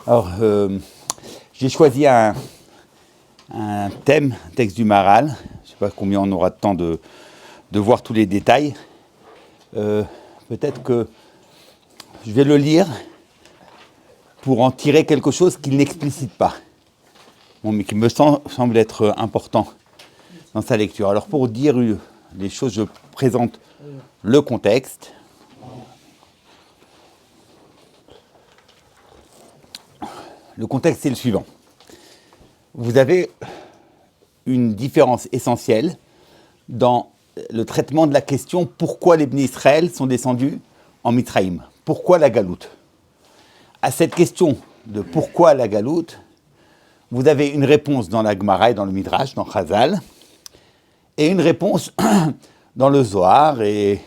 Alors, j'ai choisi un thème, un texte du Maharal. Je ne sais pas combien on aura de temps de voir tous les détails. Peut-être que je vais le lire pour en tirer quelque chose qu'il n'explicite pas, mais qui me semble être important dans sa lecture. Alors, pour dire les choses, je présente le contexte. Le contexte est le suivant. Vous avez une différence essentielle dans le traitement de la question pourquoi les Bnei Israël sont descendus en Mitzraïm. Pourquoi la galoute? À cette question de pourquoi la galoute, vous avez une réponse dans la Gemara et dans le Midrash, dans Chazal, et une réponse dans le Zohar, et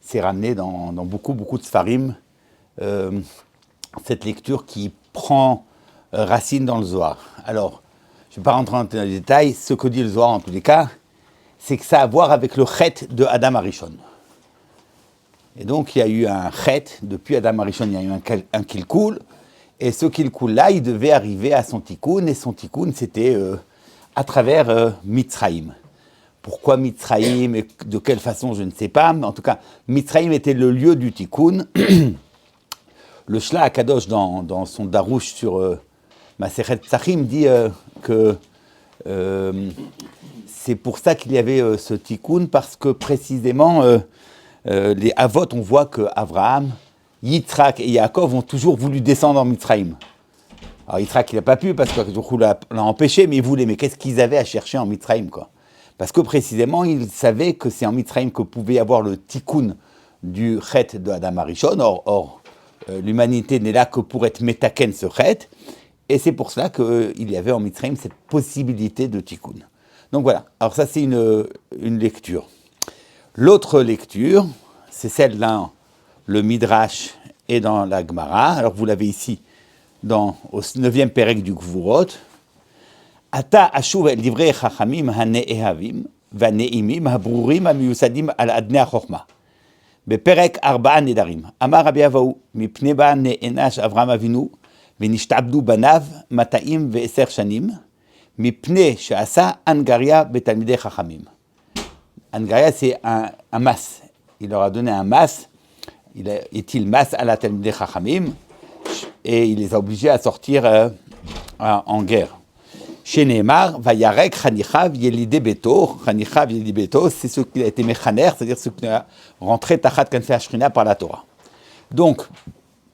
c'est ramené dans beaucoup de Sfarim, cette lecture qui prend racine dans le Zohar. Alors, je ne vais pas rentrer dans les détails, ce que dit le Zohar en tous les cas, c'est que ça a à voir avec le chet de Adam Arishon. Et donc, il y a eu un chet, depuis Adam Arishon, il y a eu un kilkoul, et ce kilkoul-là, il devait arriver à son tikkun, et son tikkun, c'était à travers Mitzraïm. Pourquoi Mitzraïm, et de quelle façon, je ne sais pas, mais en tout cas, Mitzraïm était le lieu du tikkun. Le Shla HaKadosh, dans son darouche sur Masechet Psachim, dit que c'est pour ça qu'il y avait ce tikkun, parce que précisément, les Avot, on voit que Abraham, Yitzhak et Yaakov ont toujours voulu descendre en Mitzraïm. Alors Yitzhak, il n'a pas pu, parce que l'a empêché, mais il voulait. Mais qu'est-ce qu'ils avaient à chercher en Mitzraïm, quoi? Parce que précisément, ils savaient que c'est en Mitzraïm que pouvait y avoir le tikkun du chet de Adam Arishon. Or, l'humanité n'est là que pour être metaken ce chet, et c'est pour cela qu'il y avait en Mitzraïm cette possibilité de tikkun. Donc voilà, alors ça c'est une lecture. L'autre lecture, c'est celle dans le Midrash et dans la Gemara. Alors vous l'avez ici, au 9e Perek du Gvurot. Ata ashuv el divrei chachamim hane'ehavim v'ane'imim habrurim amiyusadim al adnei hachokma. בפרק 4 נדרים, אמר רבי אבאו, מפני בה נענש אברהם אבינו, ונשתעבדו בניו 210 שנים, מפני שעשה אנגריה בתלמידי חכמים. אנגריה c'est un mas. Il leur a donné un mas, est-il mas à la תלמידי חכמים, et il les a obligés à sortir en guerre. שנאמר, וירק חניכיו ילידי ביתו, חניכיו ילידי ביתו, c'est ce qui a été méchaner, c'est-à-dire ce qui a rentré tachat kanfei Ashrina par la Torah. Donc,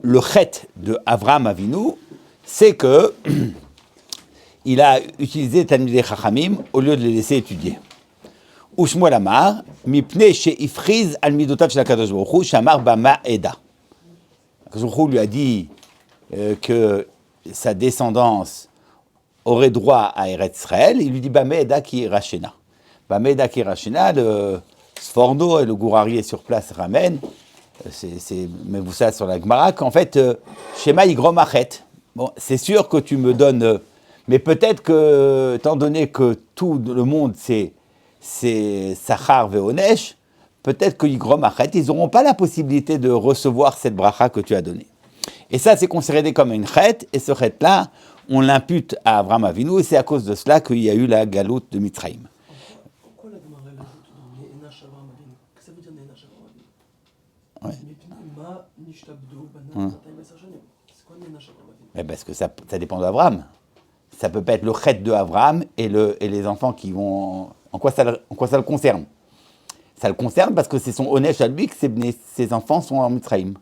le chet de Avraham Avinu, c'est que il a utilisé Talmidei Chachamim au lieu de les laisser étudier. Ushmuel amar, mipnei she'ifriz al midotav shel HaKadosh Baruch Hu, shamar b'ma'eda. HaKadosh Baruch Hu lui a dit que sa descendance aurait droit à Eretz Israël, il lui dit Bameda ki rachena. Bameda ki rachena, le Sforno et le Gourarié sur place ramènent, mais vous savez sur la Gemara, qu'en fait, Shema Yigrom Achet. Bon, c'est sûr que tu me donnes, mais peut-être que, étant donné que tout le monde c'est Sachar Veonesh, peut-être que Yigrom Achet, ils n'auront pas la possibilité de recevoir cette bracha que tu as donnée. Et ça, c'est considéré comme une chet, et ce chet-là, on l'impute à Avraham Avinu, et c'est à cause de cela qu'il y a eu la galoute de Mitzraïm. Pourquoi la Gemara ajoute Ne'enash Avraham Avinu? Qu'est-ce que ça veut dire Ne'enash Avraham Avinu? C'est quoi Ne'enash Avraham Avinu? Parce que ça dépend d'Avraham. Ça peut pas être le chet de Avraham et les enfants qui vont... En quoi ça le concerne? Ça le concerne parce que c'est son onesh à lui que ses enfants sont en Mitzraïm.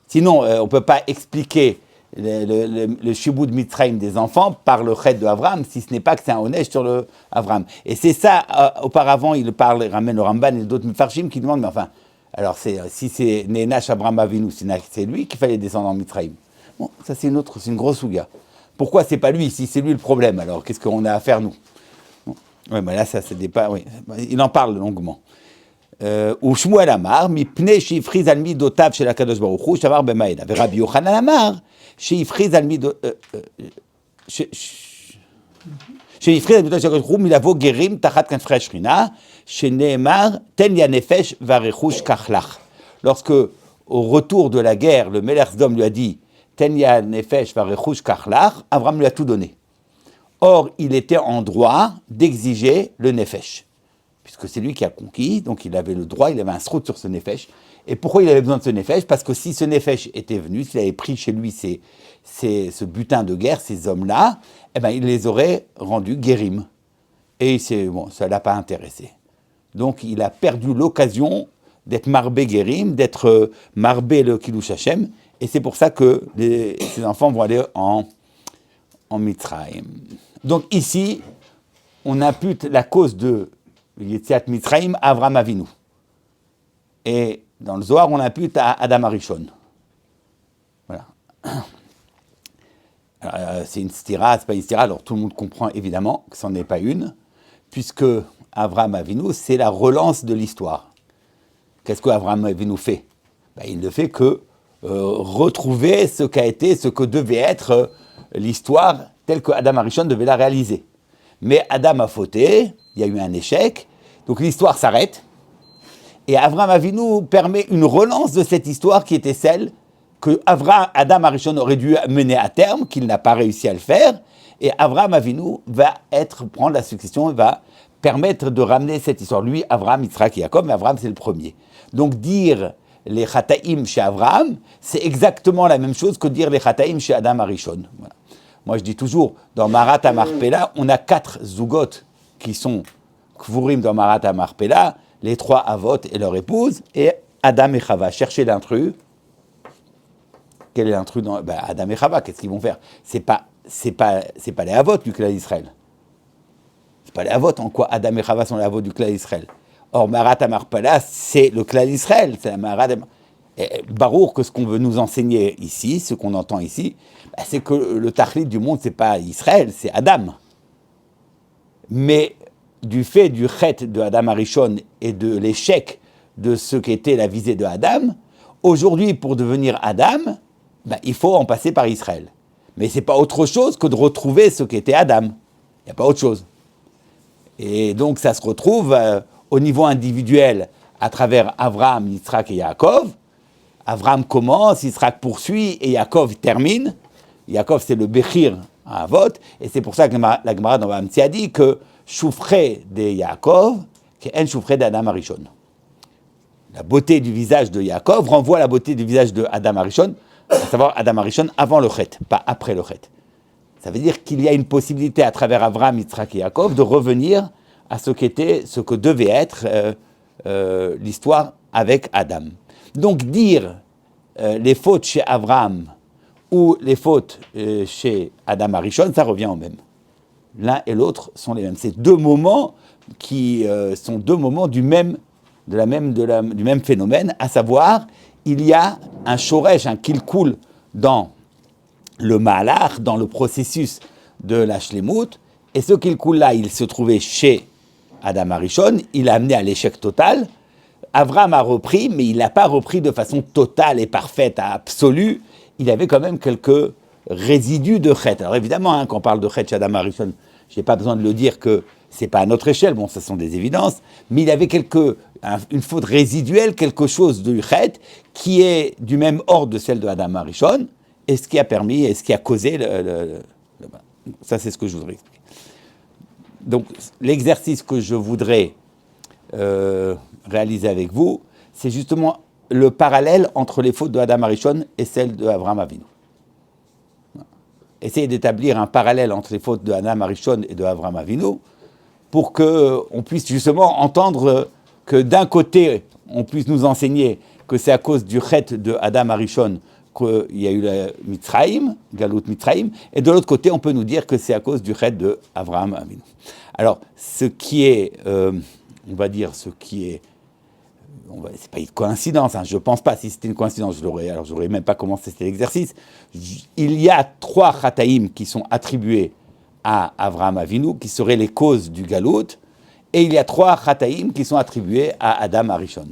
Sinon, on ne peut pas expliquer le shibud de Mitzraïm des enfants par le chet de Avraham, si ce n'est pas que c'est un onesh sur le Avraham. Et c'est ça, auparavant, il ramène le Ramban et d'autres Mefarshim qui demandent, mais enfin, alors si c'est Ne'enash Avraham Avinu, c'est lui qu'il fallait descendre en Mitzraïm. Bon, ça c'est une grosse souga. Pourquoi c'est pas lui, si c'est lui le problème, alors qu'est-ce qu'on a à faire nous? Bon. Oui, mais là, ça c'est pas... Oui. Il en parle longuement. Ou Shmuel Amar, mipnei she'ifriz al midotav shel HaKadosh Baruch Hu, shamar b'ma'eda. Rabbi Yochanan Amar, she'ifriz al midotav shel HaKadosh Baruch Hu, milavo gerim tachat kanfei Ashrina, shene'emar ten ya nefesh varechush kachlach. Lorsque au retour de la guerre, le Melech Sdom lui a dit « Tenya nefesh varechush kachlach », Avram lui a tout donné. Or, il était en droit d'exiger le nefesh, puisque c'est lui qui a conquis, donc il avait le droit, il avait un srout sur ce nefesh. Et pourquoi il avait besoin de ce nefesh? Parce que si ce nefesh était venu, s'il avait pris chez lui ce butin de guerre, ces hommes-là, eh ben, il les aurait rendus guérim. Et ça ne l'a pas intéressé. Donc il a perdu l'occasion d'être marbé guérim, d'être marbé le Kiddush Hashem, et c'est pour ça que ses enfants vont aller en Mitzrayim. Donc ici, on impute la cause de Yetziat Mitzrayim à Avram Avinu. Et dans le Zohar, on impute à Adam Arishon. Voilà. Alors, c'est une stira, c'est pas une stira, alors tout le monde comprend évidemment que ce n'en est pas une, puisque Avram Avinu, c'est la relance de l'histoire. Qu'est-ce que Avram Avinu fait? Il ne fait que retrouver ce qu'a été, ce que devait être l'histoire telle que Adam Arishon devait la réaliser. Mais Adam a fauté, il y a eu un échec, donc l'histoire s'arrête, et Avram Avinu permet une relance de cette histoire qui était celle que Adam Arishon aurait dû mener à terme, qu'il n'a pas réussi à le faire, et Avram Avinu va prendre la succession, va permettre de ramener cette histoire. Lui, Avram, Yitzhak et Jacob, mais Avram c'est le premier. Donc dire les Chataïm chez Avram, c'est exactement la même chose que dire les Chataïm chez Adam Arishon. Voilà. Moi je dis toujours, dans Marat HaMarpela, on a 4 zougot qui sont Kvurim dans Marat HaMarpela, les 3 Avot et leur épouse, et Adam et Chava. Cherchez l'intrus. Quel est l'intrus dans Adam et Chava, qu'est-ce qu'ils vont faire? C'est pas les Avot du clan d'Israël. C'est pas les Avot, en quoi Adam et Chava sont les Avot du clan d'Israël. Or, Marat HaMarpela, c'est le clan d'Israël. C'est la Marat Barour, que ce qu'on veut nous enseigner ici, ce qu'on entend ici, c'est que le Tachlit du monde, c'est pas Israël, c'est Adam. Mais du fait du chet de Adam Arishon et de l'échec de ce qu'était la visée de Adam, aujourd'hui, pour devenir Adam, il faut en passer par Israël. Mais ce n'est pas autre chose que de retrouver ce qu'était Adam. Il n'y a pas autre chose. Et donc, ça se retrouve au niveau individuel à travers Avraham, Yitzhak et Yaakov. Avraham commence, Yitzhak poursuit et Yaakov termine. Yaakov, c'est le Bechir à Avot. Et c'est pour ça que la Gemara dans Vamtsi a dit que Choufré de Yaakov, qu'en Choufré d'Adam Arishon. La beauté du visage de Yaakov renvoie à la beauté du visage de Adam Arishon, à savoir Adam Arishon avant le Chet, pas après le Chet. Ça veut dire qu'il y a une possibilité à travers Avraham, Yitzhak et Yaakov de revenir à ce que devait être l'histoire avec Adam. Donc dire les fautes chez Avraham ou les fautes chez Adam Arishon, ça revient au même. L'un et l'autre sont les mêmes. C'est 2 moments qui sont 2 moments du même phénomène, à savoir, il y a un shoresh, un kilkul dans le Mahalach, dans le processus de la Shlemut, et ce kilkul-là, il se trouvait chez Adam Arishon, il a amené à l'échec total. Avraham a repris, mais il n'a pas repris de façon totale et parfaite, absolue. Il avait quand même quelques résidus de Chet. Alors évidemment, quand on parle de Chet chez Adam Arishon, je n'ai pas besoin de le dire que ce n'est pas à notre échelle, bon, ce sont des évidences, mais il avait une faute résiduelle, quelque chose de Chet, qui est du même ordre de celle de Adam Arishon, et ce qui a permis, et ce qui a causé ça, c'est ce que je voudrais expliquer. Donc, l'exercice que je voudrais réaliser avec vous, c'est justement le parallèle entre les fautes de Adam Arishon et celles de Avraham Avinu. Essayez d'établir un parallèle entre les fautes de Adam Arishon et de Avraham Avinu pour qu'on puisse justement entendre que d'un côté, on puisse nous enseigner que c'est à cause du chet de Adam Arishon qu'il y a eu le Mitzrayim, Galut Mitzrayim, et de l'autre côté, on peut nous dire que c'est à cause du chet de Avraham Avinu. Alors, ce qui est, c'est pas une coïncidence, je ne pense pas, si c'était une coïncidence, j'aurais même pas commencé cet exercice. Il y a 3 chataïm qui sont attribués à Avraham Avinu, qui seraient les causes du Galut, et il y a 3 chataïm qui sont attribués à Adam Arishon.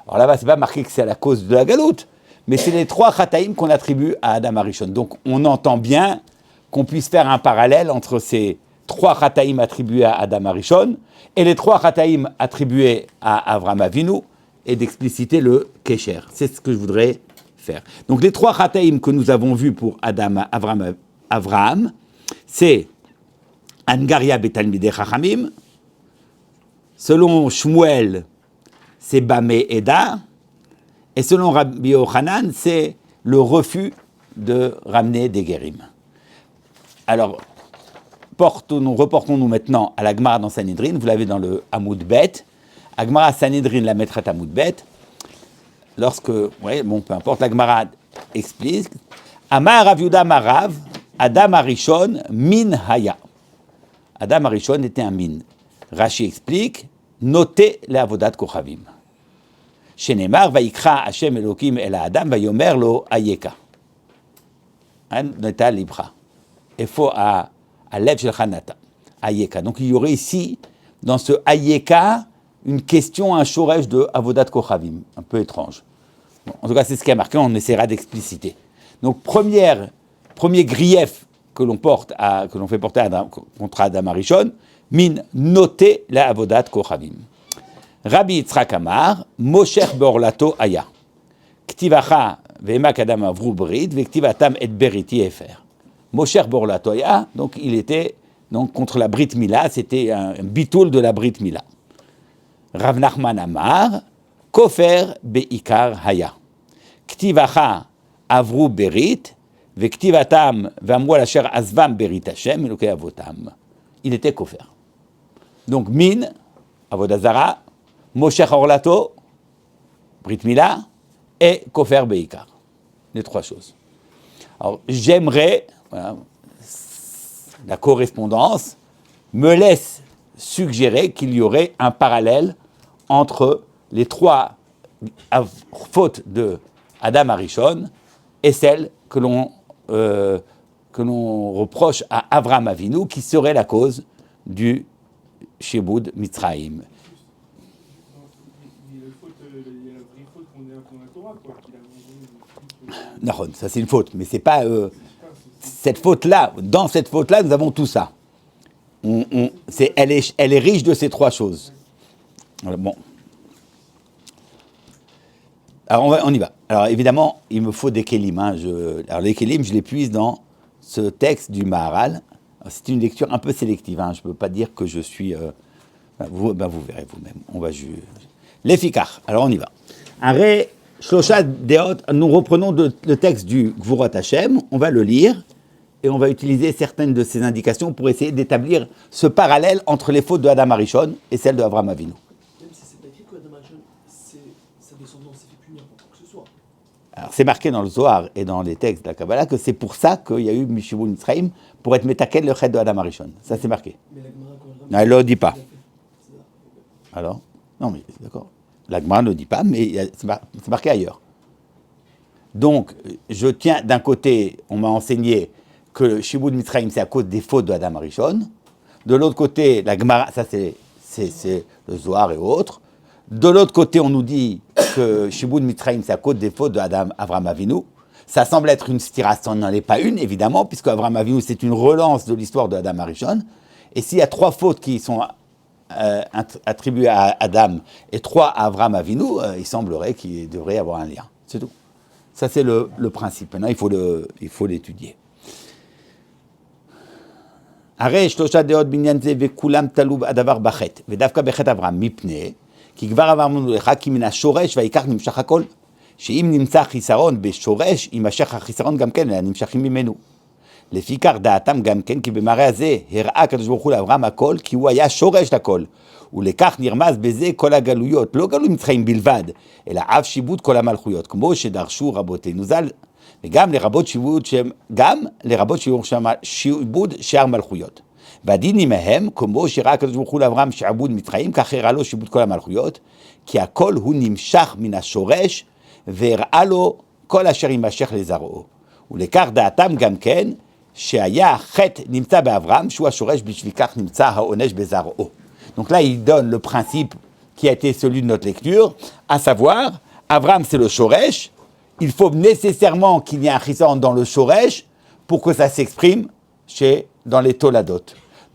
Alors là-bas, c'est pas marqué que c'est à la cause de la Galut, mais c'est les 3 chataïm qu'on attribue à Adam Arishon. Donc on entend bien qu'on puisse faire un parallèle entre ces 3 chataïm attribués à Adam Arishon et les 3 chataïm attribués à Avraham Avinu, et d'expliciter le Kesher. C'est ce que je voudrais faire. Donc les trois Chataim que nous avons vus pour Avraham, c'est Angaria Betalmidei Chachamim. Selon Shmuel, c'est Bamé Eda. Et selon Rabbi Yochanan, c'est le refus de ramener des guérim. Alors, reportons-nous maintenant à la Gemara dans Sanhedrin. Vous l'avez dans le Hamoud Bet. La Gemara Sanhedrin, la Metret Hamoud Bet. Lorsque, peu importe, la Gemara explique. Amar Rav Yehuda Marav, Adam Arishon, Min Haya. Adam Arishon était un min. Rashi explique, notez les avodat kochavim. Shenemar, Vaikra Hashem Elokim El Adam, Vayomer lo Ayeka. Neta libra. Il faut à Lev Shel Chanata. Ayeka. Donc il y aurait ici, dans ce Ayeka, une question, un shoresh de avodat kochavim. Un peu étrange. Bon, en tout cas, c'est ce qui a marqué, on essaiera d'expliciter. Donc, premier grief que l'on fait porter contre Adam Arishon, min noter la avodat kochavim. Rabbi Yitzchak Amar, Mosher Borlato Aya. Ktivacha ve'emak Adam avru brit, ve'ktivatam et beriti efer. Mosher Borlato Aya, donc il était contre la Brit Mila, c'était un bitoul de la Brit Mila. Rav Nachman Amar, Kofer be'ikar Haya. Ktivacha avru berit, ve'ktivatam ve'amru asher azvam berit Hashem, elokei avotam. Il était kofer. Donc min, avodazara, Mosher Orlato, Brit Mila, et Kofer Beikar. Les trois choses. Alors, j'aimerais, la correspondance me laisse suggérer qu'il y aurait un parallèle entre les trois fautes de Adam Arishon et celles que l'on reproche à Avraham Avinu, qui serait la cause du Sheboud Mitzrayim. Non, ça c'est une faute, mais c'est pas cette faute-là. Dans cette faute-là, nous avons tout ça. Elle est riche de ces trois choses. Alors, bon. Alors on y va. Alors évidemment, il me faut des kélim. Alors les kélim, je les puise dans ce texte du Maharal. C'est une lecture un peu sélective. Je ne peux pas dire que je suis. Vous verrez vous-même. On va juger. L'effikar. Alors on y va. Arrêt. Shlosha Deot, nous reprenons le texte du Gvurot Hashem, on va le lire et on va utiliser certaines de ces indications pour essayer d'établir ce parallèle entre les fautes de Adam Arishon et celles de Avraham Avinu. Même si c'est pas écrit que Adam Arishon, sa descendance s'est fait punir pour quoi que ce soit. Alors c'est marqué dans le Zohar et dans les textes de la Kabbalah que c'est pour ça qu'il y a eu Mishivul Mitzrayim pour être metaken le chet de Adam Arishon. Ça c'est marqué. Mais la Gemara, quand non, elle ne le dit pas. Alors non mais d'accord. La Gemara ne le dit pas, mais c'est marqué ailleurs. Donc, je tiens, d'un côté, on m'a enseigné que le Shibud Mitzrayim, c'est à cause des fautes de Adam Arishon. De l'autre côté, la Gemara, ça c'est le Zohar et autres. De l'autre côté, on nous dit que Shibud Mitzrayim, c'est à cause des fautes de Avraham Avinu. Ça semble être une stira, ça n'en est pas une, évidemment, puisque Avraham Avinu, c'est une relance de l'histoire de Adam Arishon. Et s'il y a trois fautes qui sont attribuées à Adam et trois à Avraham Avinu, il semblerait qu'il devrait y avoir un lien. C'est tout. Ça, c'est le principe. Maintenant, il faut l'étudier. הרי שלושה דעות בעניין זה וכולם תלו הדבר בחטא, ודווקא בחטא אברהם, מפני כי כבר אמרנו לך כי מן השורש ויקח נמשך הכל, שאם נמצא חיסרון בשורש, יימשך החיסרון גם כן, אלא נמשכים ממנו. לפיכך דעתם גם כן, כי במראה הזה הראה הקדוש ברוך הוא לאברהם הכל, כי הוא היה שורש לכל, ולכך נרמז בזה כל הגלויות, לא גלוי מצרים בלבד, אלא אף שיבוד כל המלכויות, כמו שדרשו רבותינו ז"ל, וגם לרבות שיבוד שאר מלכויות. והדין עמהם, כמו שראה הקדוש ברוך הוא לאברהם שעבוד מצרים, כך הראה לו שיבוד כל המלכויות, כי הכל הוא נמשך מן השורש, והראה לו כל אשר יימשך לזרעו. ולכך דעתם גם כן, שהיה חטא נמצא באברהם, שהוא השורש בשביל כך נמצא העונש בזרעו. Donc là, il donne le principe qui a été celui de notre lecture, à savoir, Abraham c'est le shoresh, il faut nécessairement qu'il y ait un chisaron dans le shoresh pour que ça s'exprime dans les toladot.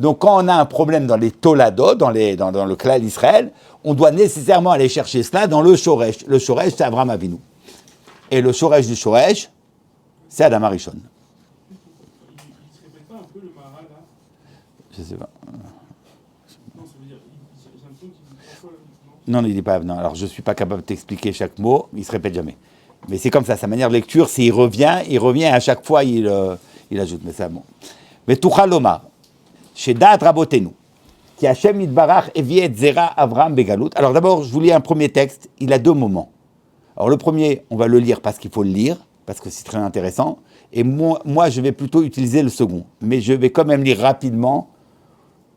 Donc quand on a un problème dans les Toladot, dans le clan d'Israël, on doit nécessairement aller chercher cela dans le Shoresh. Le Shoresh, c'est Avraham Avinu. Et le Shoresh du Shoresh, c'est Adam Arishon. Il ne se répète pas un peu le Maharal là? Je sais pas. Non, ça veut dire, j'ai l'impression qu'il dit trois fois Non, il dit pas. Non, alors je suis pas capable de t'expliquer chaque mot. Il se répète jamais. Mais c'est comme ça, sa manière de lecture, c'est il revient et à chaque fois il ajoute. Mais c'est bon. Mais Tuchal Lomar, chez Da'at Rabotenu, qui Hashem Yitbarach Evi et Zera Avram Begalut. Alors d'abord, je vous lis un premier texte. Il a deux moments. Alors le premier, on va le lire parce qu'il faut le lire, parce que c'est très intéressant. Et moi, je vais plutôt utiliser le second. Mais je vais quand même lire rapidement.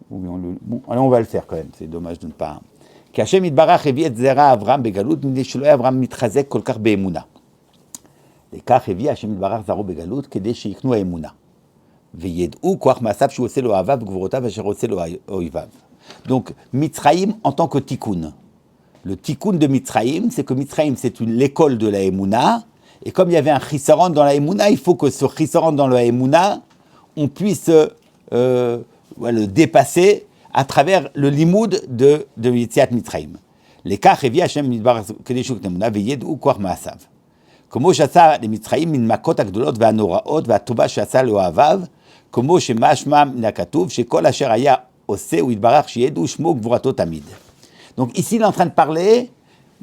Bon, allez, on va le faire quand même. C'est dommage de ne pas. כי השם יתברך הביא את זרע אברהם בגלות, מפני שלא היה אברהם מתחזק כל כך באמונה. לכך הביא השם יתברך זרעו בגלות, כדי שיקנו האמונה. וידעו כוח מעשיו שהוא עושה לאוהביו וגבורותיו אשר עושה לאויביו. Donc, Mitzrayim en tant que tikkun. Le tikkun de Mitzrayim, c'est que Mitzrayim, c'est l'école de la Emouna. Et comme il y avait un chisaron dans la Emouna, il faut que ce chisaron dans la Emouna, on puisse le dépasser à travers le limoud de Yetziat Mitzrayim. לכך הביא השם יתברך כדי שוק אמונה וידעו כוח מעשיו. כמו שעשה למצרים מן מכות הגדולות והנוראות והטובה שעשה לאוהביו, כמו שמשמע מן הכתוב שכל אשר היה עושה הוא יתברך שידעו שמו גבורתו תמיד. Donc ici il est en train de parler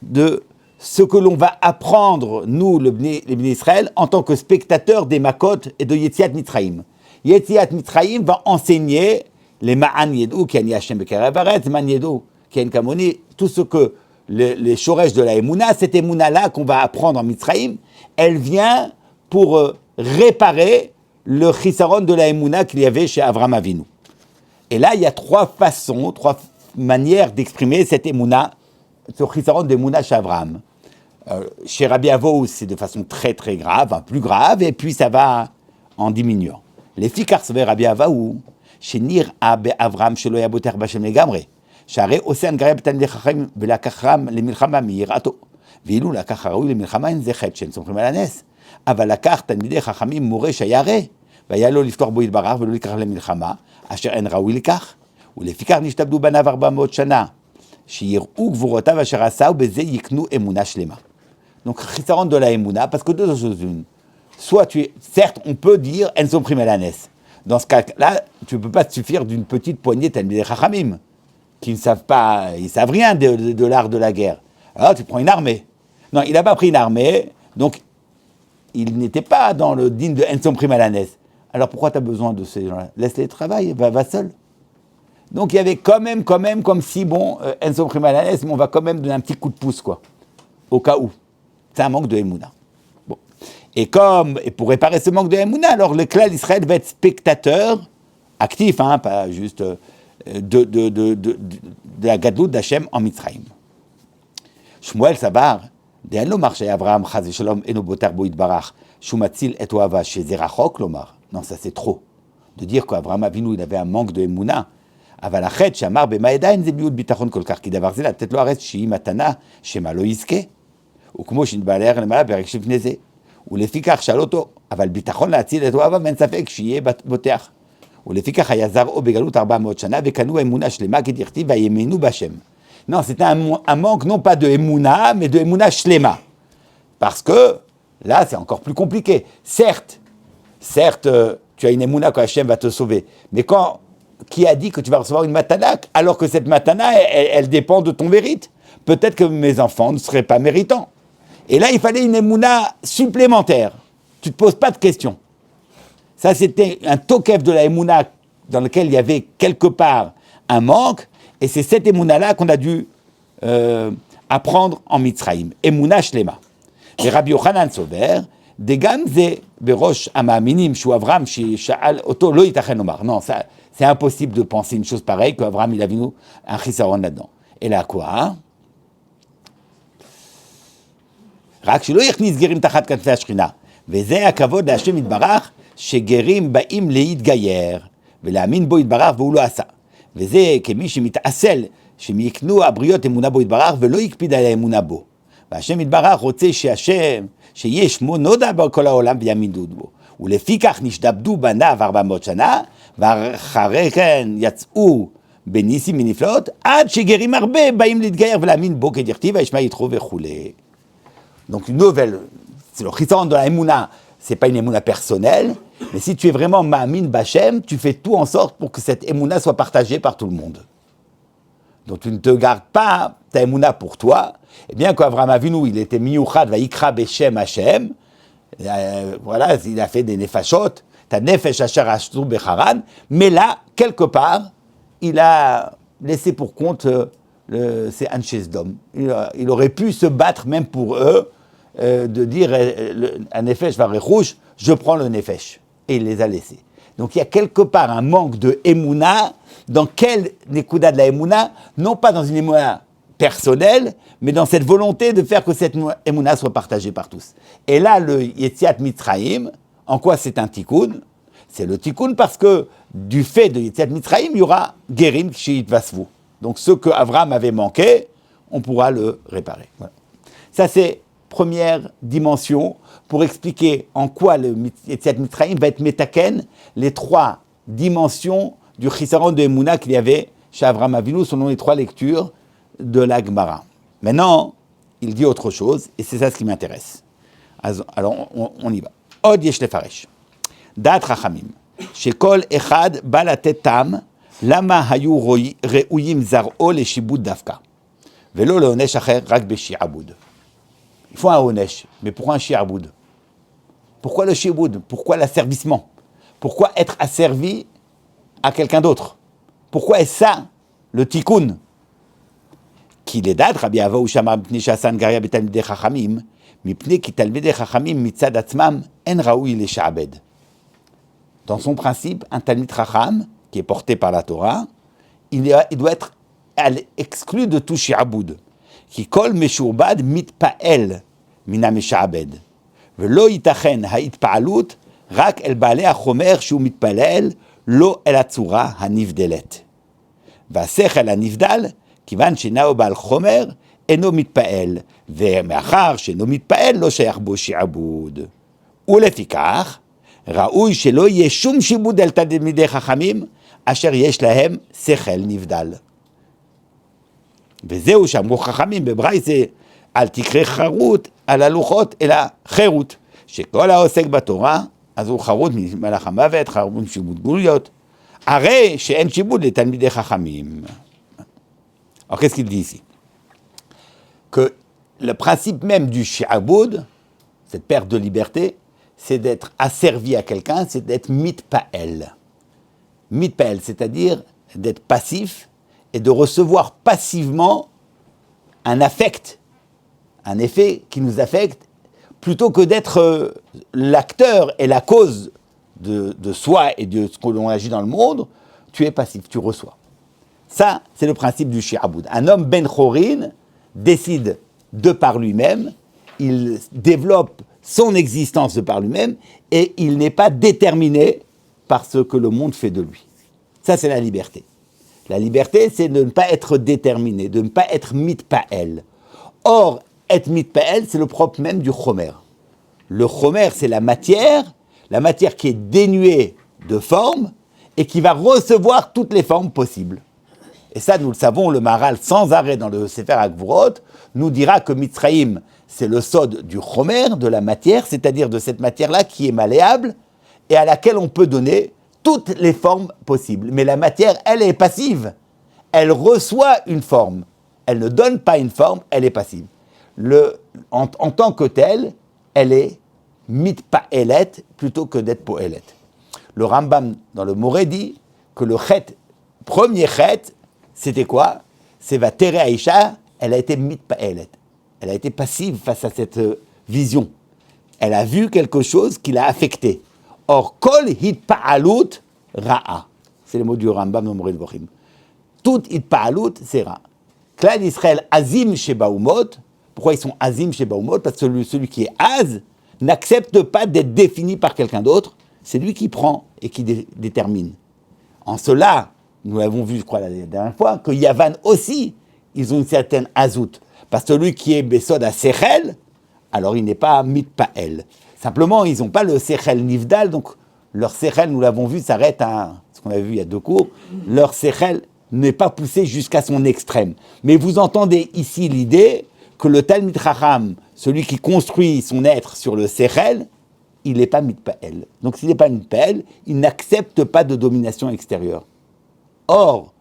de ce que l'on va apprendre, nous, les Bnei Israël, en tant que spectateurs des Makot et de Yetziat Mitzrayim. Yetziat Mitzrayim va enseigner les Ma'an Yedou, qui ani Hashem Bekerev Aretz, Ma'an Yedou, qui en Kamoni, tout ce que les Shoresh de la Emouna, cette Emouna-là qu'on va apprendre en Mitzrayim, elle vient pour réparer le chisaron de la Emouna qu'il y avait chez Avraham Avinu. Et là, il y a trois manières d'exprimer cette Emouna, ce chisaron d'Emouna chez Avraham. Chez Rabbi Avou, c'est de façon très très grave, plus grave, et puis ça va en diminuant. Les fikar sove Rabbi Avou, שניר באברהם שלא היה בוטח בהשם לגמרי, שהרי עושה הנגריה בתלמידי חכמים ולקחם למלחמה מיראתו, ואילו לקח הראוי למלחמה אין זה חטא שהם סומכים על הנס, אבל לקח תלמידי חכמים מורה שירא, והיה לו לפתוח בו יתברך ולא לקח למלחמה, אשר אין ראוי לכך, ולפיכך נשתעבדו בניו 400 שנה, שיראו גבורותיו אשר עשה, ובזה יקנו אמונה שלמה. Donc, חיסרון de la אמונה, parce que deux choses une. Soit certes, on peut dire, elles sont primées à la NES. Dans ce cas-là, tu ne peux pas te suffire d'une petite poignée de Talmidei Chachamim, qui ne savent pas, ils ne savent rien de l'art de la guerre. Alors tu prends une armée. Non, il n'a pas pris une armée, donc il n'était pas dans le digne de Ensom Primalanes. Alors pourquoi tu as besoin de ces gens-là? Laisse-les travailler, va seul. Donc il y avait quand même, comme si, Ensom Primalanes, mais on va quand même donner un petit coup de pouce, quoi, au cas où. C'est un manque de Emouna. Et pour réparer ce manque de Emouna, alors le clan d'Israël va être spectateur, actif, pas juste de la Gadlout d'Hachem en Mitzrayim. Shmuel Sabar, d'En Lomar chez Avraham Chaz Shalom Eno Botar Bo Yitbarach, Shumatzil et Oava chez Zerachok Lomar. Non, ça c'est trop. De dire qu'Avraham Avinu il avait un manque de Emouna. אבל החטא שאמר במאידיים זה ביוד ביטחון כל כך, כי דבר זה לתת לו ארץ שהיא מתנה, שמה לא יזכה. וכמו שנתבהר למעלה פרק שלפני זה. ולפיכך שאל אותו, אבל ביטחון להציל את אוהביו, אין ספק שיהיה בוטח. ולפיכך היה זרעו בגלות 400 שנה, וקנו אמונה שלמה כדכתיב, ויאמינו בהשם. Non, c'est un manque non pas de Emouna, mais de Emouna Shlema. Parce que, là, c'est encore plus compliqué. Certes, tu as une Emouna quand Hachem va te sauver. Mais qui a dit que tu vas recevoir une matana, alors que cette matana, elle dépend de ton mérite? Peut-être que mes enfants ne seraient pas méritants. Et là, il fallait une Emouna supplémentaire. Tu ne te poses pas de questions. Ça, c'était un tokef de la Emouna dans lequel il y avait quelque part un manque. Et c'est cette Emouna-là qu'on a dû apprendre en Mitzrayim. Emouna Shlema. Et Rabbi Yochanan Sober, Degam ze berosh amaminim shu Avram sha'al oto lo yitachen omar. Non, ça, c'est impossible de penser une chose pareille qu'Avram, il a vu un chisaron là-dedans. Et là, quoi? רק שלא יכניס גרים תחת כנפי השכינה. וזה הכבוד להשם יתברך, שגרים באים להתגייר, ולהאמין בו יתברך והוא לא עשה. וזה כמי שמתעסל, שהם יקנו הבריות אמונה בו יתברך, ולא יקפיד על האמונה בו. והשם יתברך רוצה שיהיה שמו נודע בכל העולם ויעמידו בו. ולפיכך נשתעבדו בניו 400 שנה, ואחרי כן יצאו בניסים ונפלאות, עד שגרים הרבה באים להתגייר ולהאמין בו כדכתיב, וישמע יתרו וכולי. Donc une nouvelle, c'est le chisaron de la Emouna, c'est pas une Emouna personnelle, mais si tu es vraiment Ma'amin Bachem, tu fais tout en sorte pour que cette Emouna soit partagée par tout le monde. Donc tu ne te gardes pas ta Emouna pour toi. Et bien qu'Avraham Avinu, il était Miyuchad, Vaikra Beshem Hashem, voilà, il a fait des nefashot, ta nefesh asher ashtu becharan, mais là, quelque part, il a laissé pour compte ces Anshes d'hommes. Il aurait pu se battre même pour eux, de dire un nefesh varechouch, je prends le nefesh. Et il les a laissés. Donc il y a quelque part un manque de Emouna. Dans quel Nekuda de la Emouna? Non pas dans une Emouna personnelle, mais dans cette volonté de faire que cette Emouna soit partagée par tous. Et là, le Yetziat Mitzrayim, en quoi c'est un tikkun? C'est le tikkun parce que du fait de Yetziat Mitzrayim, il y aura Gerim Kshit Vasvu. Donc ce que Avraham avait manqué, on pourra le réparer. Voilà. Ça c'est première dimension pour expliquer en quoi le Yetziat Mitzrayim va être métaken, les trois dimensions du chisaron de Emouna qu'il y avait chez Avraham Avinu selon les trois lectures de la Gemara. Maintenant, il dit autre chose, et c'est ça ce qui m'intéresse. Alors, on y va. Od yesh lefaresh. Dat rachamim. Shekol echad balatetam lama hayu reuyim zar'o leshibud dafka. Velo leonesh acher rak beshi'abud. Il faut un onesh, mais pourquoi un shi'abud? Pourquoi le shi'abud? Pourquoi l'asservissement? Pourquoi être asservi à quelqu'un d'autre? Pourquoi est-ce ça le tikkun? כי לדעת רבי אבהו שמע מפני שעשן גריה בתלמידי חכמים, מפני כי תלמידי חכמים מצד עצמם אין ראוי לשעבד. Dans son principe, un talmid chacham, qui est porté par la Torah, il doit être exclu de tout shi'abud. כי כל משועבד מתפעל מן המשעבד. ולא ייתכן ההתפעלות רק אל בעלי החומר שהוא מתפלל, לא אל הצורה הנבדלת. והשכל הנבדל, כיוון שנאו בעל חומר, אינו מתפעל, ומאחר שאינו מתפעל, לא שייך בו שיעבוד. ולפיכך, ראוי שלא יהיה שום שיבוד אל תלמידי חכמים, אשר יש להם שכל נבדל. וזהו שאמרו חכמים בברייתא, אל תקרא חרות על הלוחות, אלא חירות, שכל העוסק בתורה, אז הוא חרות ממלאך המוות, חרות משיבוד גלויות, הרי שאין שיבוד לתלמידי חכמים. Alors, qu'est-ce qu'il dit ici? Que le principe même du shi'abud, cette perte de liberté, c'est d'être asservi à quelqu'un, c'est d'être mitpa'el. Mitpa'el, c'est-à-dire d'être passif et de recevoir passivement un affect, un effet qui nous affecte, plutôt que d'être l'acteur et la cause de soi et de ce que l'on agit dans le monde. Tu es passif, tu reçois. Ça, c'est le principe du shi'abud. Un homme ben chorin décide de par lui-même, il développe son existence de par lui-même et il n'est pas déterminé par ce que le monde fait de lui. Ça, c'est la liberté. La liberté, c'est de ne pas être déterminé, de ne pas être mitpa'el. Or, être mitpa'el, c'est le propre même du chomer. Le chomer, c'est la matière qui est dénuée de forme et qui va recevoir toutes les formes possibles. Et ça, nous le savons, le Maharal, sans arrêt dans le Sefer HaGvurot, nous dira que Mitzrayim, c'est le sod du chomer, de la matière, c'est-à-dire de cette matière-là qui est malléable et à laquelle on peut donner toutes les formes possibles. Mais la matière, elle est passive. Elle reçoit une forme. Elle ne donne pas une forme, elle est passive. En tant que telle, elle est mitpa'elet plutôt que d'être po'elet. Le Rambam, dans le Moré, dit que le premier chet, c'était quoi? C'est Vatere Aïcha, elle a été mitpa'elet. Elle a été passive face à cette vision. Elle a vu quelque chose qui l'a affectée. Or, kol hitpa'alut ra'a. C'est le mot du Rambam dans Moré Dvorim. Tout hitpa'alut, c'est ra'a. Klal Israël azim shebaumot. Pourquoi ils sont azim shebaumot? Parce que celui qui est az n'accepte pas d'être défini par quelqu'un d'autre. C'est lui qui prend et qui détermine. En cela, nous l'avons vu, je crois, la dernière fois, que Yavan aussi, ils ont une certaine azout. Parce que celui qui est Besod à Sechel, alors il n'est pas Mitpa'el. Simplement, ils n'ont pas le Sechel Nivdal, donc leur séchel, nous l'avons vu, s'arrête à ce qu'on avait vu il y a 2 cours, leur séchel n'est pas poussé jusqu'à son extrême. Mais vous entendez ici l'idée que le Talmid Chacham, celui qui construit son être sur le séchel, il n'est pas mitpael. Donc s'il n'est pas mitpael, il n'accepte pas de domination extérieure. Or,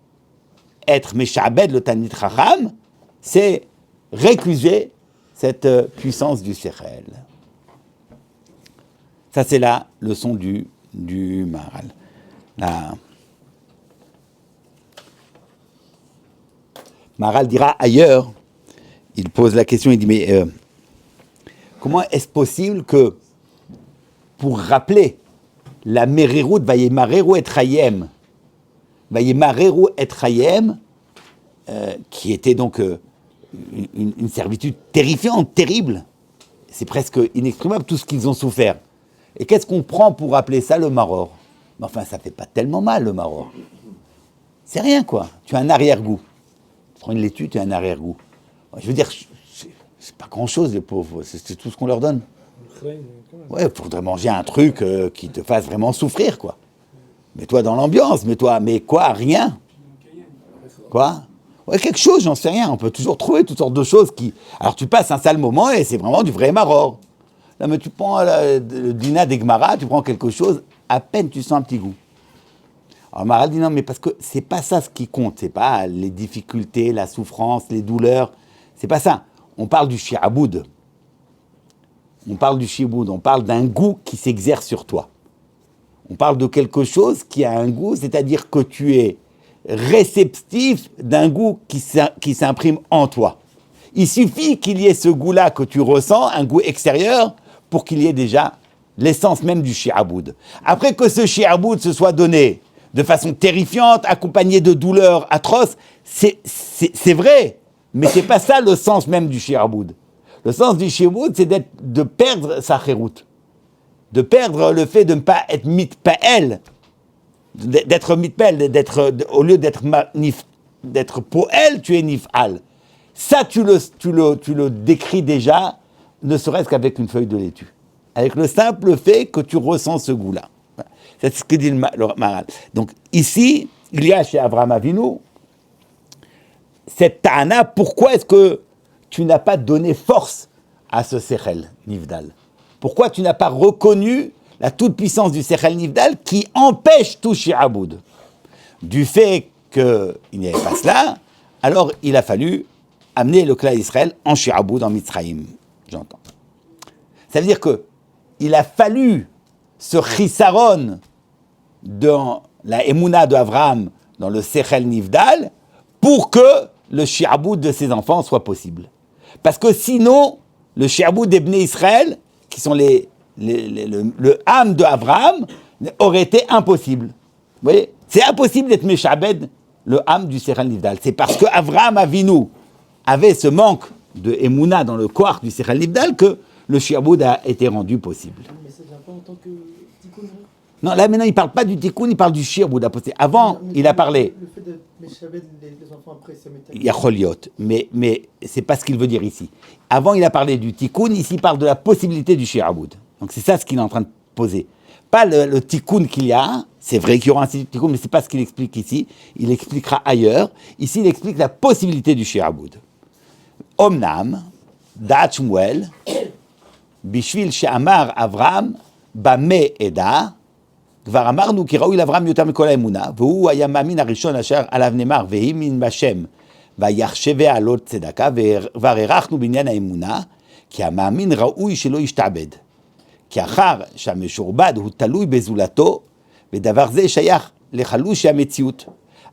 être Meshabed, le Talmid Chacham, c'est récuser cette puissance du séchel. Ça, c'est la leçon du Maharal. Maharal dira ailleurs, il pose la question, il dit, mais comment est-ce possible que, pour rappeler la Merirut, Vayemareu et Chayem, qui était donc une servitude terrifiante, terrible, c'est presque inexprimable tout ce qu'ils ont souffert. Et qu'est-ce qu'on prend pour appeler ça le maror? Mais enfin, ça fait pas tellement mal le maror. C'est rien quoi, tu as un arrière-goût. Tu prends une laitue, tu as un arrière-goût. Je veux dire, c'est pas grand-chose les pauvres, c'est tout ce qu'on leur donne. Ouais, il faudrait manger un truc qui te fasse vraiment souffrir quoi. Mets-toi dans l'ambiance, mais quoi, rien. Quoi? Ouais, quelque chose, j'en sais rien. On peut toujours trouver toutes sortes de choses qui... Alors tu passes un sale moment et c'est vraiment du vrai maror. Là, mais tu prends le dîner d'Egmara, tu prends quelque chose, à peine tu sens un petit goût. Alors Maharal dit non, mais parce que c'est pas ça ce qui compte, c'est pas les difficultés, la souffrance, les douleurs, c'est pas ça. On parle du shi'aboud. On parle d'un goût qui s'exerce sur toi. On parle de quelque chose qui a un goût, c'est-à-dire que tu es réceptif d'un goût qui s'imprime en toi. Il suffit qu'il y ait ce goût-là que tu ressens, un goût extérieur, pour qu'il y ait déjà l'essence même du shi'aboud. Après que ce shi'aboud se soit donné de façon terrifiante, accompagné de douleurs atroces, c'est vrai, mais c'est pas ça le sens même du shi'aboud. Le sens du shi'aboud, c'est de perdre sa chérout, de perdre le fait de ne pas être mitpael, d'être mitpael, au lieu d'être poel, tu es nifal. Ça, tu le décris déjà, ne serait-ce qu'avec une feuille de laitue. Avec le simple fait que tu ressens ce goût-là. C'est ce que dit le Maharal. Donc ici, il y a chez Avraham Avinu cette ta'ana, pourquoi est-ce que tu n'as pas donné force à ce Sechel Nivdal? Pourquoi tu n'as pas reconnu la toute-puissance du Sechel Nivdal qui empêche tout shi'aboud? Du fait qu'il n'y avait pas cela, alors il a fallu amener le clan d'Israël en shi'aboud, en Mitzrayim, j'entends. Ça veut dire qu'il a fallu ce chisaron dans la Emouna d'Avraham, dans le Sechel Nivdal, pour que le shi'aboud de ses enfants soit possible. Parce que sinon, le shi'aboud des Bnei Israël, qui sont le âme d'Avraham, aurait été impossible. Vous voyez, c'est impossible d'être Meshabed, le âme du Sechel Nivdal. C'est parce que Avraham Avinu avait ce manque de Emouna dans le corps du Sechel Nivdal que le shi'aboud a été rendu possible. Mais ça ne vient pas en tant que tikkun. Non, là maintenant il ne parle pas du tikkun, il parle du shi'aboud. Avant, il a parlé. Le fait de Meshabed les enfants après, ça m'étonne. Il y a choliot, mais c'est pas ce qu'il veut dire ici. Avant, il a parlé du tikkun, ici il parle de la possibilité du shi'aboud. Donc c'est ça ce qu'il est en train de poser. Pas le tikkun qu'il y a, c'est vrai qu'il y aura un tikkun, mais c'est pas ce qu'il explique ici. Il expliquera ailleurs. Ici, il explique la possibilité du shi'aboud. Omnam, da'at Shmuel, bishvil she'amar Avram, bameh eda, כבר אמרנו כי ראוי לאברהם יותר מכל האמונה, והוא היה מאמין הראשון אשר עליו נאמר, והיא מן בשם, ויחשביה לא צדקה, וכבר הארכנו בעניין האמונה, כי המאמין ראוי שלא ישתעבד. כי אחר שהמשועבד הוא תלוי בזולתו, ודבר זה שייך לחלוש המציאות.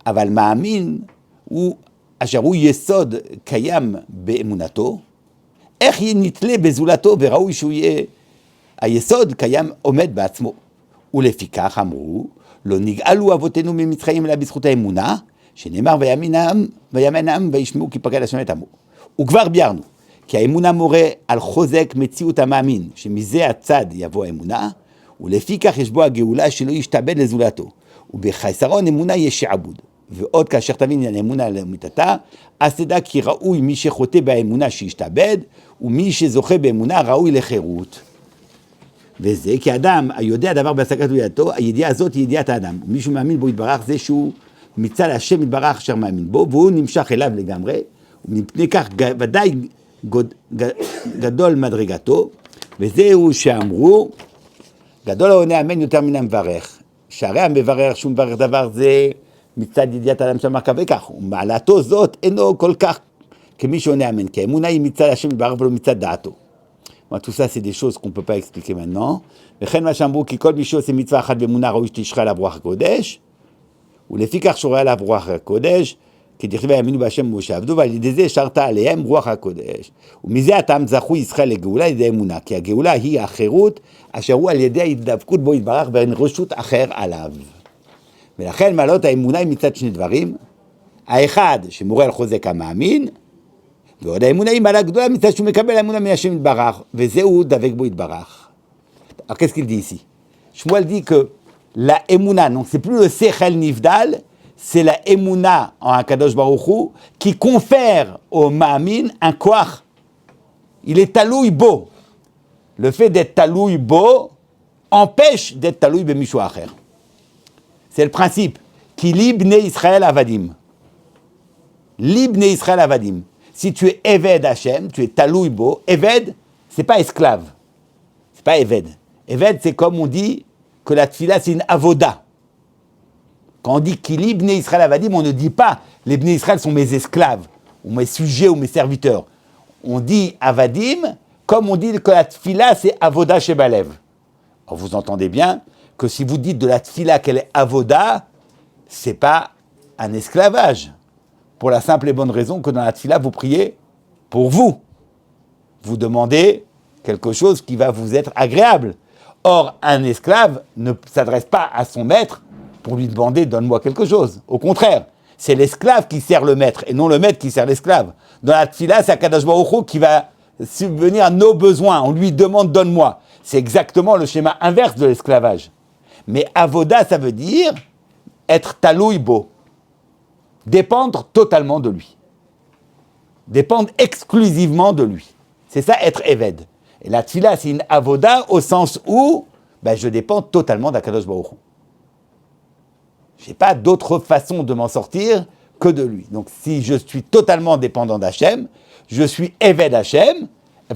אבל מאמין הוא, אשר הוא יסוד קיים באמונתו, איך נתלה בזולתו וראוי שהוא יהיה, היסוד קיים עומד בעצמו. ולפיכך אמרו, לא נגאלו אבותינו ממצרים אלא בזכות האמונה, שנאמר ויאמינם וישמעו כי פקד השם את עמו. וכבר ביארנו, כי האמונה מורה על חוזק מציאות המאמין, שמזה הצד יבוא האמונה, ולפיכך יש בו הגאולה שלא ישתעבד לזולתו, ובחסרון אמונה יש שעבוד. ועוד כאשר תבין עניין האמונה לאמיתתה, אז תדע כי ראוי מי שחוטא באמונה שישתעבד, ומי שזוכה באמונה ראוי לחירות. וזה כי האדם היודע דבר בהשגת ידיעתו, הידיעה הזאת היא ידיעת האדם. מישהו מאמין בו יתברך זה שהוא מצד השם יתברך אשר מאמין בו, והוא נמשך אליו לגמרי, ומפני כך ודאי גדול מדרגתו, וזהו שאמרו, גדול העונה אמן יותר מן המברך. שהרי המברך שהוא מברך דבר זה מצד ידיעת האדם שאמר כך וכך, ומעלתו זאת אינו כל כך כמי שעונה אמן, כי האמונה היא מצד השם יתברך ולא מצד דעתו. tout ça, c'est des choses qu'on ne peut pas expliquer maintenant. וכן מה שאמרו, כי כל מי שעושה מצווה אחת באמונה ראוי שתשרה עליו רוח הקודש, ולפיכך שורה עליו רוח הקודש, כי דכתיב ויאמינו בהשם ושעבדו, ועל ידי זה שרתה עליהם רוח הקודש. ומזה הטעם זכו ישראל לגאולה על ידי אמונה, כי הגאולה היא החירות, אשר הוא על ידי ההתדבקות בו יתברך ואין רשות אחר עליו. ולכן מעלות האמונה היא מצד שני דברים, האחד שמורה על חוזק המאמין, ועוד האמונה היא מעלה גדולה מצד שהוא מקבל האמונה מהשם יתברך, וזהו דבק בו יתברך. Alors qu'est-ce qu'il dit ici? Shmuel dit que la émouna, donc c'est plus le sechel nifdal, c'est la émouna en Akadosh Baruch Hu qui confère au ma'amin un koach. Il est taloui bo. Le fait d'être taloui bo empêche d'être taloui b'mishu acher. C'est le principe. Ki libne Israël avadim. Libne Israël avadim. Si tu es Eved Hashem, tu es taloui bo. Eved, c'est pas esclave. C'est pas Eved. Eved, c'est comme on dit que la tfila, c'est une avoda. Quand on dit qu'il est Bnei Israël avadim, on ne dit pas les Bnei Israël sont mes esclaves, ou mes sujets, ou mes serviteurs. On dit avadim, comme on dit que la tfila, c'est avoda shebalev. Alors vous entendez bien que si vous dites de la tfila qu'elle est avoda, c'est pas un esclavage. Pour la simple et bonne raison que dans la tfila, vous priez pour vous. Vous demandez quelque chose qui va vous être agréable. Or, un esclave ne s'adresse pas à son maître pour lui demander « donne-moi quelque chose ». Au contraire, c'est l'esclave qui sert le maître et non le maître qui sert l'esclave. Dans la tfila, c'est Akadosh Baruch Hu qui va subvenir à nos besoins. On lui demande « donne-moi ». C'est exactement le schéma inverse de l'esclavage. Mais avoda, ça veut dire être taloui bo. Dépendre totalement de lui. Dépendre exclusivement de lui. C'est ça, être Eved. Et la tfila, c'est une avoda au sens où je dépends totalement d'Akadosh Baruch Hu. Je n'ai pas d'autre façon de m'en sortir que de lui. Donc si je suis totalement dépendant d'Hachem, je suis Eved Hachem,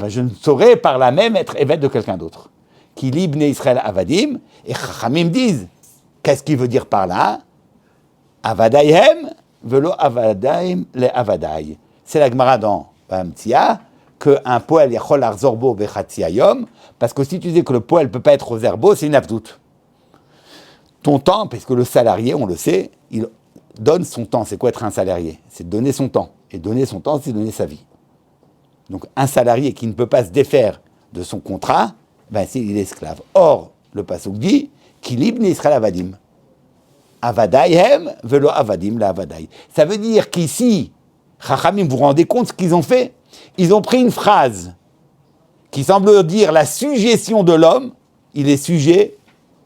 je ne saurais par là même être Eved de quelqu'un d'autre. Ki libne Israël avadim, et Chachamim disent, qu'est-ce qu'il veut dire par là? Avadayhem, velo avadayim le avadai. C'est la Gemara dans Bamtia, qu'un poël yachol arzorbo bechatzi hayom, parce que si tu dis que le poël ne peut pas être aux herbos, c'est une avdoute. Ton temps, parce que le salarié, on le sait, il donne son temps. C'est quoi être un salarié? C'est donner son temps. Et donner son temps, c'est donner sa vie. Donc un salarié qui ne peut pas se défaire de son contrat, il est esclave. Or, le pasuk dit, qu'il ibn Israël avadim. Avadayhem velo avadim la avadai. Ça veut dire qu'ici, Chachamim, vous vous rendez compte ce qu'ils ont fait? Ils ont pris une phrase qui semble dire la sujétion de l'homme, il est sujet,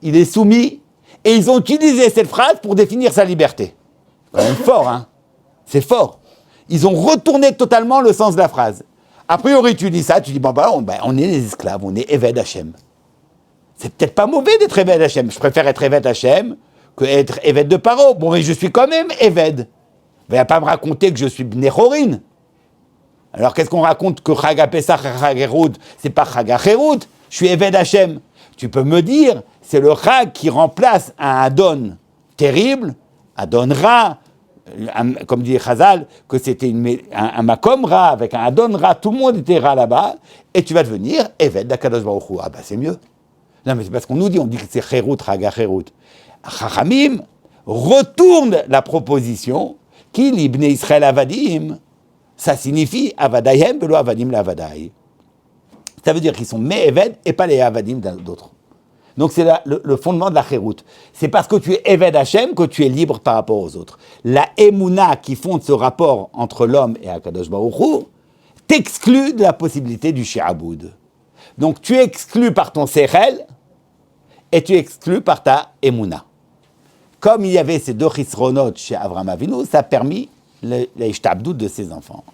il est soumis, et ils ont utilisé cette phrase pour définir sa liberté. C'est quand même fort, hein? C'est fort. Ils ont retourné totalement le sens de la phrase. A priori, tu dis ça, tu dis, on est les esclaves, on est Eved Hashem. C'est peut-être pas mauvais d'être Eved Hashem. Je préfère être Eved Hashem que être Eved de Paro. Bon, mais je suis quand même Eved. Il ne va pas me raconter que je suis Bnei Chorin. Alors, qu'est-ce qu'on raconte que Chag Pesach et Chag Herut, c'est pas Chag Herut, je suis Eved Hashem. Tu peux me dire, c'est le Chag qui remplace un Adon terrible, Adon Ra, comme dit Chazal, que c'était un Makom Ra, avec un Adon Ra, tout le monde était Ra là-bas, et tu vas devenir Eved d'Akadosh Baruch Hu. Ah c'est mieux. Non, mais c'est parce qu'on nous dit, on dit que c'est Herut, Chag Herut. Chachamim retourne la proposition, qui l'Ibn Israël Avadim, ça signifie Avadayhem velo Avadim la Avadai. Ça veut dire qu'ils sont Me'eved et pas les Avadim d'autres. Donc c'est le fondement de la Chérout. C'est parce que tu es Eved Hashem que tu es libre par rapport aux autres. La Emouna qui fonde ce rapport entre l'homme et Akadosh Baruch Hu t'exclut de la possibilité du Shi'aboud. Donc tu es exclu par ton Sechel et tu es exclu par ta Emouna. Comme il y avait ces deux Chisronot chez Avraham Avinu, ça a permis l'Ishtabdout de ses enfants.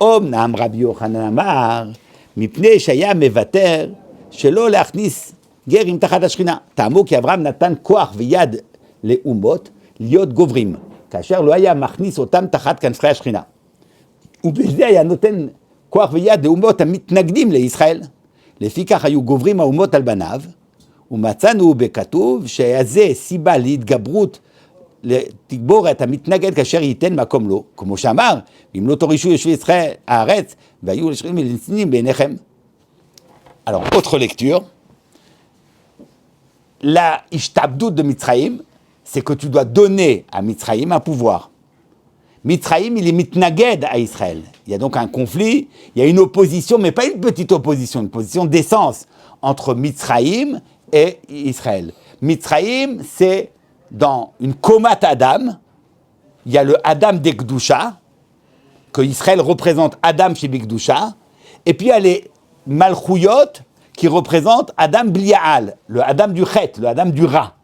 Om Naam Rabbi Yochanan Amar, Mipnei Shaya Mevater, שלא להכניס גר עם תחת השכינה. טעמו כי אברהם נתן כוח ויד לאומות להיות גוברים, כאשר לא היה מכניס אותם תחת כנפי השכינה. ובזה היה נותן כוח ויד לאומות המתנגדים לישראל. לפיכך היו גוברים האומות על בניו, ומצאנו בכתוב שהיה זה סיבה להתגברות, לתגבורת המתנגד כאשר ייתן מקום לו, כמו שאמר, אם לא תורישו יושבי ישראל הארץ, והיו לשכנים ולנצנים בעיניכם. Alors, autre lecture, la ishtabdout de Mitzraïm, c'est que tu dois donner à Mitzraïm un pouvoir. Mitzraïm, il est mitnaged à Israël. Il y a donc un conflit, il y a une opposition, mais pas une petite opposition, une position d'essence entre Mitzraïm et Israël. Mitzraïm, c'est dans une komat Adam, il y a le Adam d'Ekdusha, que Israël représente Adam chez Bekdusha, et puis il y a les Malchouyot qui représentent Adam Blia'al, le Adam du Chet, le Adam du Ra.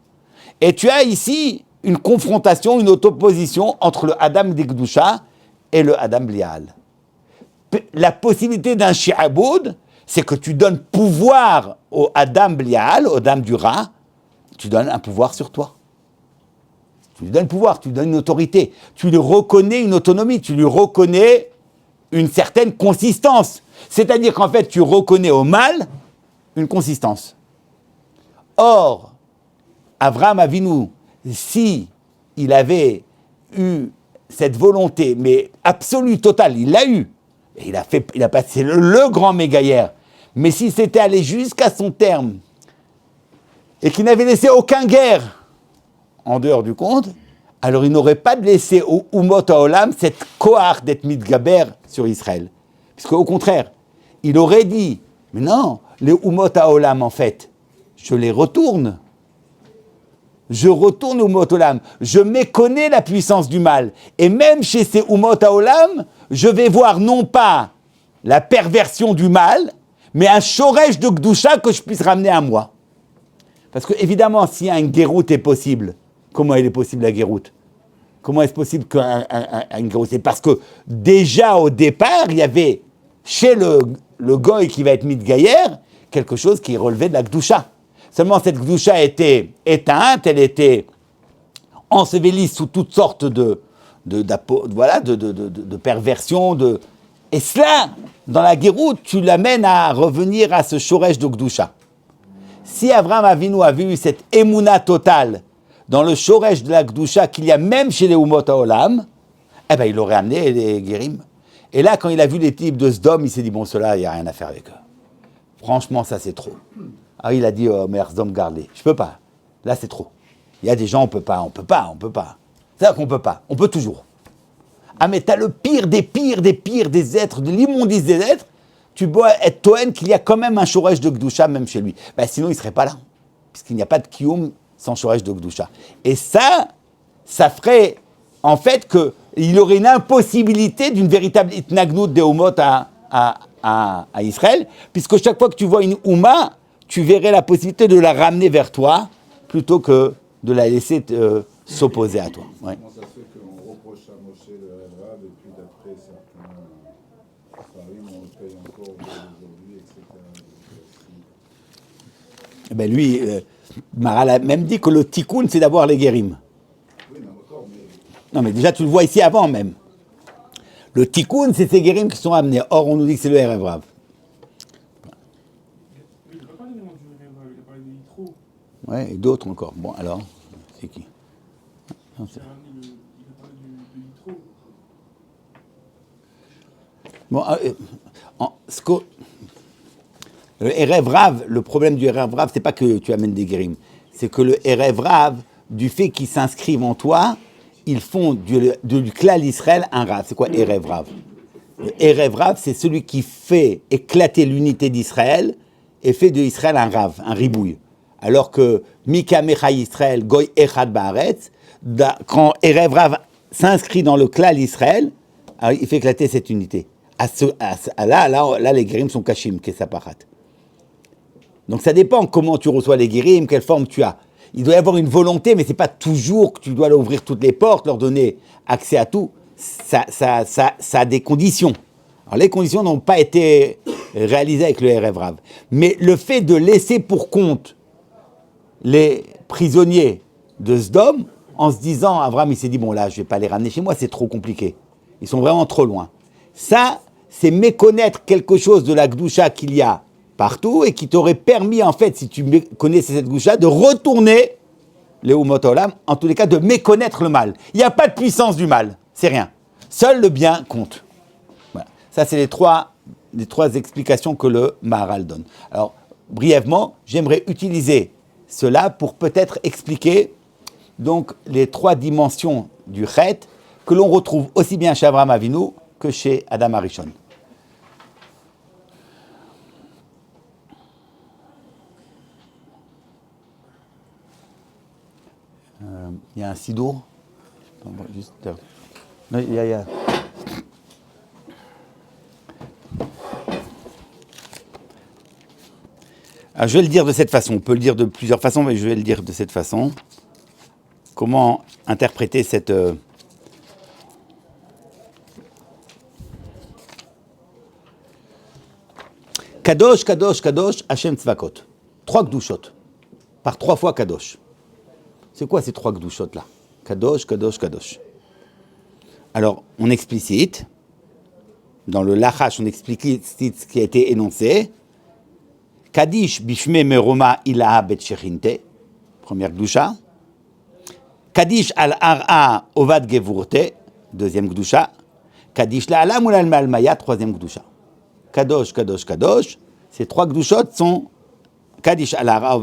Et tu as ici une confrontation, une opposition entre le Adam d'Ekdusha et le Adam Blia'al. La possibilité d'un shi'aboud, c'est que tu donnes pouvoir au Adam Blia'al, au Adam du Ra, tu donnes un pouvoir sur toi. Tu lui donnes pouvoir, tu lui donnes une autorité, tu lui reconnais une autonomie, tu lui reconnais une certaine consistance. C'est-à-dire qu'en fait, tu reconnais au mal une consistance. Or, Avraham Avinu, si il avait eu cette volonté, mais absolue, totale, il l'a eu, et il a passé le grand mégaïère, mais s'il s'était allé jusqu'à son terme, et qu'il n'avait laissé aucun guerre en dehors du compte, alors il n'aurait pas laissé au Umot HaOlam cette koach d'être mitgaber sur Israël. Puisque au contraire, il aurait dit, mais non, les Umot HaOlam en fait, je les retourne. Je retourne au Umot HaOlam. Je méconnais la puissance du mal. Et même chez ces Umot HaOlam, je vais voir non pas la perversion du mal, mais un shoresh de Gdusha que je puisse ramener à moi. Parce que évidemment, si un Gérout est possible, comment il est possible la Gérout ? Comment est-ce possible qu'un Gérout ? C'est parce que déjà au départ, il y avait chez le Goy qui va être Midgayer, quelque chose qui relevait de la Gdusha. Seulement cette Gdusha était éteinte, elle était ensevelie sous toutes sortes de perversions. Et cela, dans la Gérout, tu l'amènes à revenir à ce shoresh de Gdusha. Si Avraham Avinu avait eu cette émouna totale dans le shoresh de la Gdusha qu'il y a même chez les Umot HaOlam, eh ben il aurait amené les Guérim. Et là, quand il a vu les types de Sdom, il s'est dit, bon, ceux-là, il n'y a rien à faire avec eux. Franchement, ça, c'est trop. Ah, il a dit, oh, merde, Sdom, garde-les. Je peux pas. Là, c'est trop. Il y a des gens, on peut pas. C'est-à-dire qu'on peut pas. On peut toujours. Ah, mais t'as le pire des êtres, de l'immondice des êtres, tu dois être Toen qu'il y a quand même un shoresh de Gdusha même chez lui. Ben, sinon, il ne serait pas là. Puisqu'il n'y a pas de Kiyum sans shoresh de Gdusha. Et ça ferait en fait qu'il aurait une impossibilité d'une véritable itnagnout des Umot à Israël, puisque chaque fois que tu vois une Ouma, tu verrais la possibilité de la ramener vers toi, plutôt que de la laisser s'opposer à toi. Ouais. Comment ça se fait qu'on reproche à Moshe le Rav, et puis d'après certains paris, on le paye encore aujourd'hui, etc. Ben lui, Maral a même dit que le tikkun, c'est d'avoir les guérim. Oui, mais encore, mais... Non, mais déjà, tu le vois ici avant même. Le tikkun, c'est ces guérim qui sont amenés. Or, on nous dit que c'est le Erev Rav. Il n'a pas parlé vraiment du Erev Rav, il a parlé de Yitro. Ouais, et d'autres encore. Bon, alors, c'est qui ? Non, c'est... Il a parlé de Yitro. Bon, le Erev Rav, le problème du Erev Rav, c'est pas que tu amènes des guérim, c'est que le Erev Rav, du fait qu'ils s'inscrivent en toi, ils font du Klal Israël un Rav. C'est quoi Erev Rav ? Le Erev Rav, c'est celui qui fait éclater l'unité d'Israël et fait de Israël un Rav, un ribouille. Alors que Mika Mecha Israël, Goy Echad Baaretz, quand Erev Rav s'inscrit dans le Klal Israël, il fait éclater cette unité. Là, les guérim sont kashim, kesaparat. Donc ça dépend comment tu reçois les guérim, quelle forme tu as. Il doit y avoir une volonté, mais ce n'est pas toujours que tu dois leur ouvrir toutes les portes, leur donner accès à tout. Ça a des conditions. Alors les conditions n'ont pas été réalisé avec le Erev Rav. Mais le fait de laisser pour compte les prisonniers de Sdom, en se disant, Avram, il s'est dit, bon là, je vais pas les ramener chez moi, c'est trop compliqué. Ils sont vraiment trop loin. Ça, c'est méconnaître quelque chose de la Gdusha qu'il y a partout et qui t'aurait permis, en fait, si tu connaissais cette Gdusha, de retourner les Umot Olam, en tous les cas, de méconnaître le mal. Il n'y a pas de puissance du mal, c'est rien. Seul le bien compte. Voilà. Ça, c'est les trois explications que le Maharal donne. Alors, brièvement, j'aimerais utiliser cela pour peut-être expliquer donc les trois dimensions du Chet que l'on retrouve aussi bien chez Avraham Avinu que chez Adam Arishon. Il y a un sidour. Juste... Non, il y a... Alors, je vais le dire de cette façon. On peut le dire de plusieurs façons, mais je vais le dire de cette façon. Comment interpréter cette... Kadosh, Kadosh, Kadosh, Hashem Tzvakot. 3 Gdushot. Par 3 fois Kadosh. C'est quoi ces 3 Gdushot là? Kadosh, Kadosh, Kadosh. Alors, on explicite. Dans le Lachash, on explicite ce qui a été énoncé. Kadish bishme meroma ilaha bet shechinte. Première Gdusha. Kadish al-ar'a ovad gevurte. Deuxième Gdusha. Kadish la'alam ou l'alma al-maya. Troisième Gdusha. Kadosh, Kadosh, Kadosh. Ces 3 Gdushot sont Kadish al-ar'a,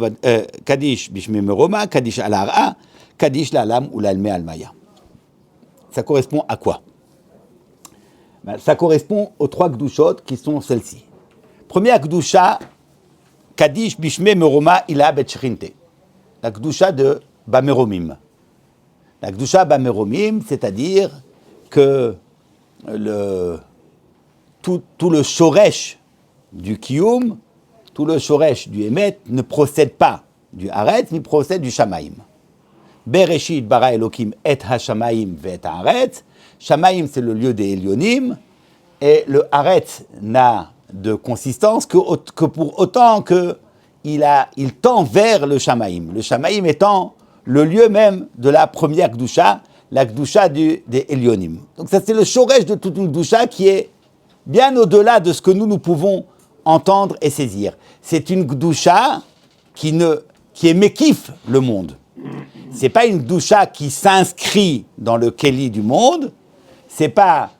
Kadish bishme meroma, Kadish al-ar'a, Kadish la'alam ou l'alma al-maya. Ça correspond à quoi? Ça correspond aux 3 Gdushot qui sont celles-ci. Première Gdusha, Kadish bishme meroma ila bet shechinte. La Gdusha de Bameromim. La Gdusha Bameromim, c'est-à-dire que tout le shoresh du kiyum, tout le shoresh du emet ne procède pas du haaretz, mais procède du shamaim. Bereshit bara Elokim et ha-shamaim ve et haaretz. Shamaim, c'est le lieu des Elyonim, et le haaretz n'a de consistance que pour autant qu'il tend vers le shamaim. Le shamaim étant le lieu même de la première Gdusha, la Gdusha des Elyonim. Donc ça, c'est le shoresh de toute une Gdusha qui est bien au-delà de ce que nous pouvons entendre et saisir. C'est une Gdusha qui est mekif le monde. C'est pas une Gdusha qui s'inscrit dans le Keli du monde. C'est pas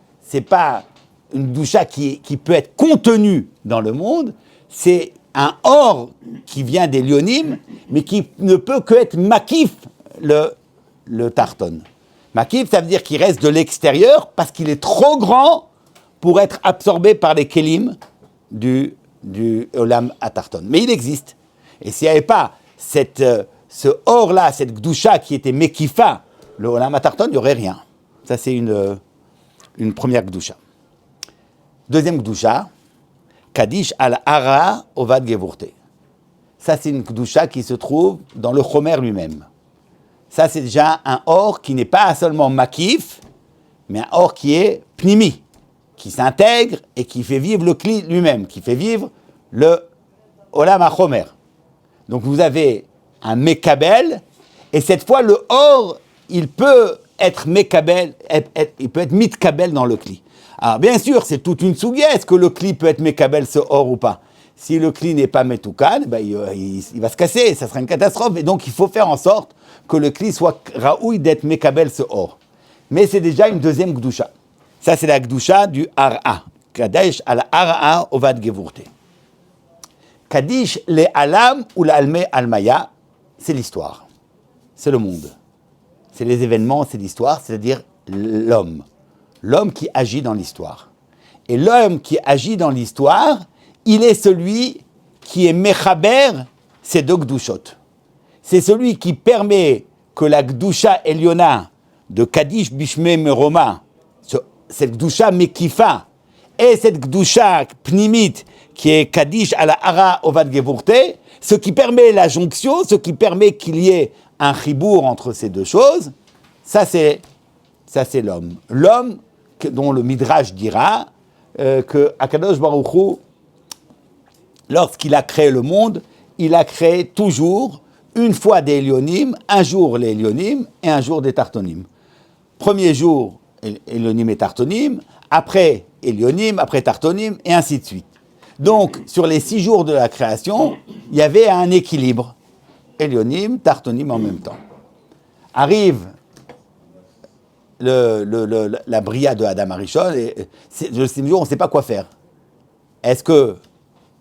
une Gdusha qui peut être contenue dans le monde. C'est un or qui vient des Lyonim, mais qui ne peut que être makif le Tarton. Makif, ça veut dire qu'il reste de l'extérieur parce qu'il est trop grand pour être absorbé par les Kelim du Olam Atarton. Mais il existe. Et s'il n'y avait pas ce or-là, cette Gdusha qui était Mekifa, le Olam Atarton, il n'y aurait rien. Ça, c'est une première Gdusha. Deuxième Gdusha, Kadish al-Ara Ovad Gevurte. Ça, c'est une Gdusha qui se trouve dans le Chomer lui-même. Ça, c'est déjà un or qui n'est pas seulement Makif, mais un or qui est Pnimi, qui s'intègre et qui fait vivre le Kli lui-même, qui fait vivre le Olam HaChomer. Donc vous avez un Mekabel, et cette fois le or, il peut être Mekabel, il peut être Mitkabel dans le Kli. Alors bien sûr, c'est toute une souguia, est-ce que le Kli peut être Mekabel ce or ou pas? Si le Kli n'est pas Metoukan, il va se casser, ça sera une catastrophe, et donc il faut faire en sorte que le Kli soit Raoui d'être Mekabel ce or. Mais c'est déjà une deuxième Gdusha. Ça, c'est la Gdusha du Ar'a. Kadesh al-Ar'a ovad gevurte. Kadish le alam ou l'alme almaya, c'est l'histoire. C'est le monde. C'est les événements, c'est l'histoire, c'est-à-dire l'homme. L'homme qui agit dans l'histoire. Et l'homme qui agit dans l'histoire, il est celui qui est mechaber ces 2 Gdushot. C'est celui qui permet que la Gdusha Eliona de Kadish Bishme Meroma, cette Gdusha Mekifa, et cette Gdusha Pnimit, qui est Kadish à la Hara Ovad Gevurte, ce qui permet la jonction, ce qui permet qu'il y ait un chibour entre ces 2 choses, ça c'est l'homme. L'homme dont le Midrash dira que Akadosh Baruch Hu lorsqu'il a créé le monde, il a créé toujours une fois des Elionim, un jour les Elionim et un jour des Tartonim. Premier jour, Elionim et Tartonim, après Elionim, après Tartonim, et ainsi de suite. Donc, sur les 6 jours de la création, il y avait un équilibre. Elionim, Tartonim en même temps. Arrive la bria de Adam Arishon, et le 6e jour, on ne sait pas quoi faire. Est-ce que,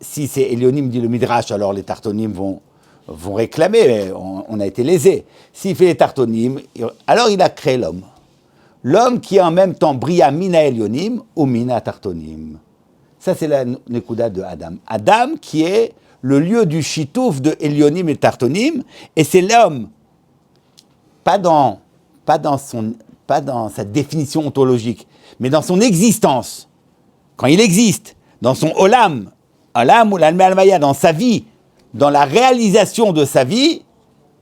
si c'est Elionim, dit le Midrash, alors les Tartonim vont réclamer, on a été lésés. S'il fait les Tartonim, alors il a créé l'homme. L'homme qui est en même temps bria mina Elionim ou mina Tartonim. Ça, c'est la Nekuda de Adam. Adam qui est le lieu du chitouf de Elionim et Tartonim, et c'est l'homme, pas dans sa définition ontologique, mais dans son existence. Quand il existe, dans son olam ou l'alme almaya, dans sa vie, dans la réalisation de sa vie,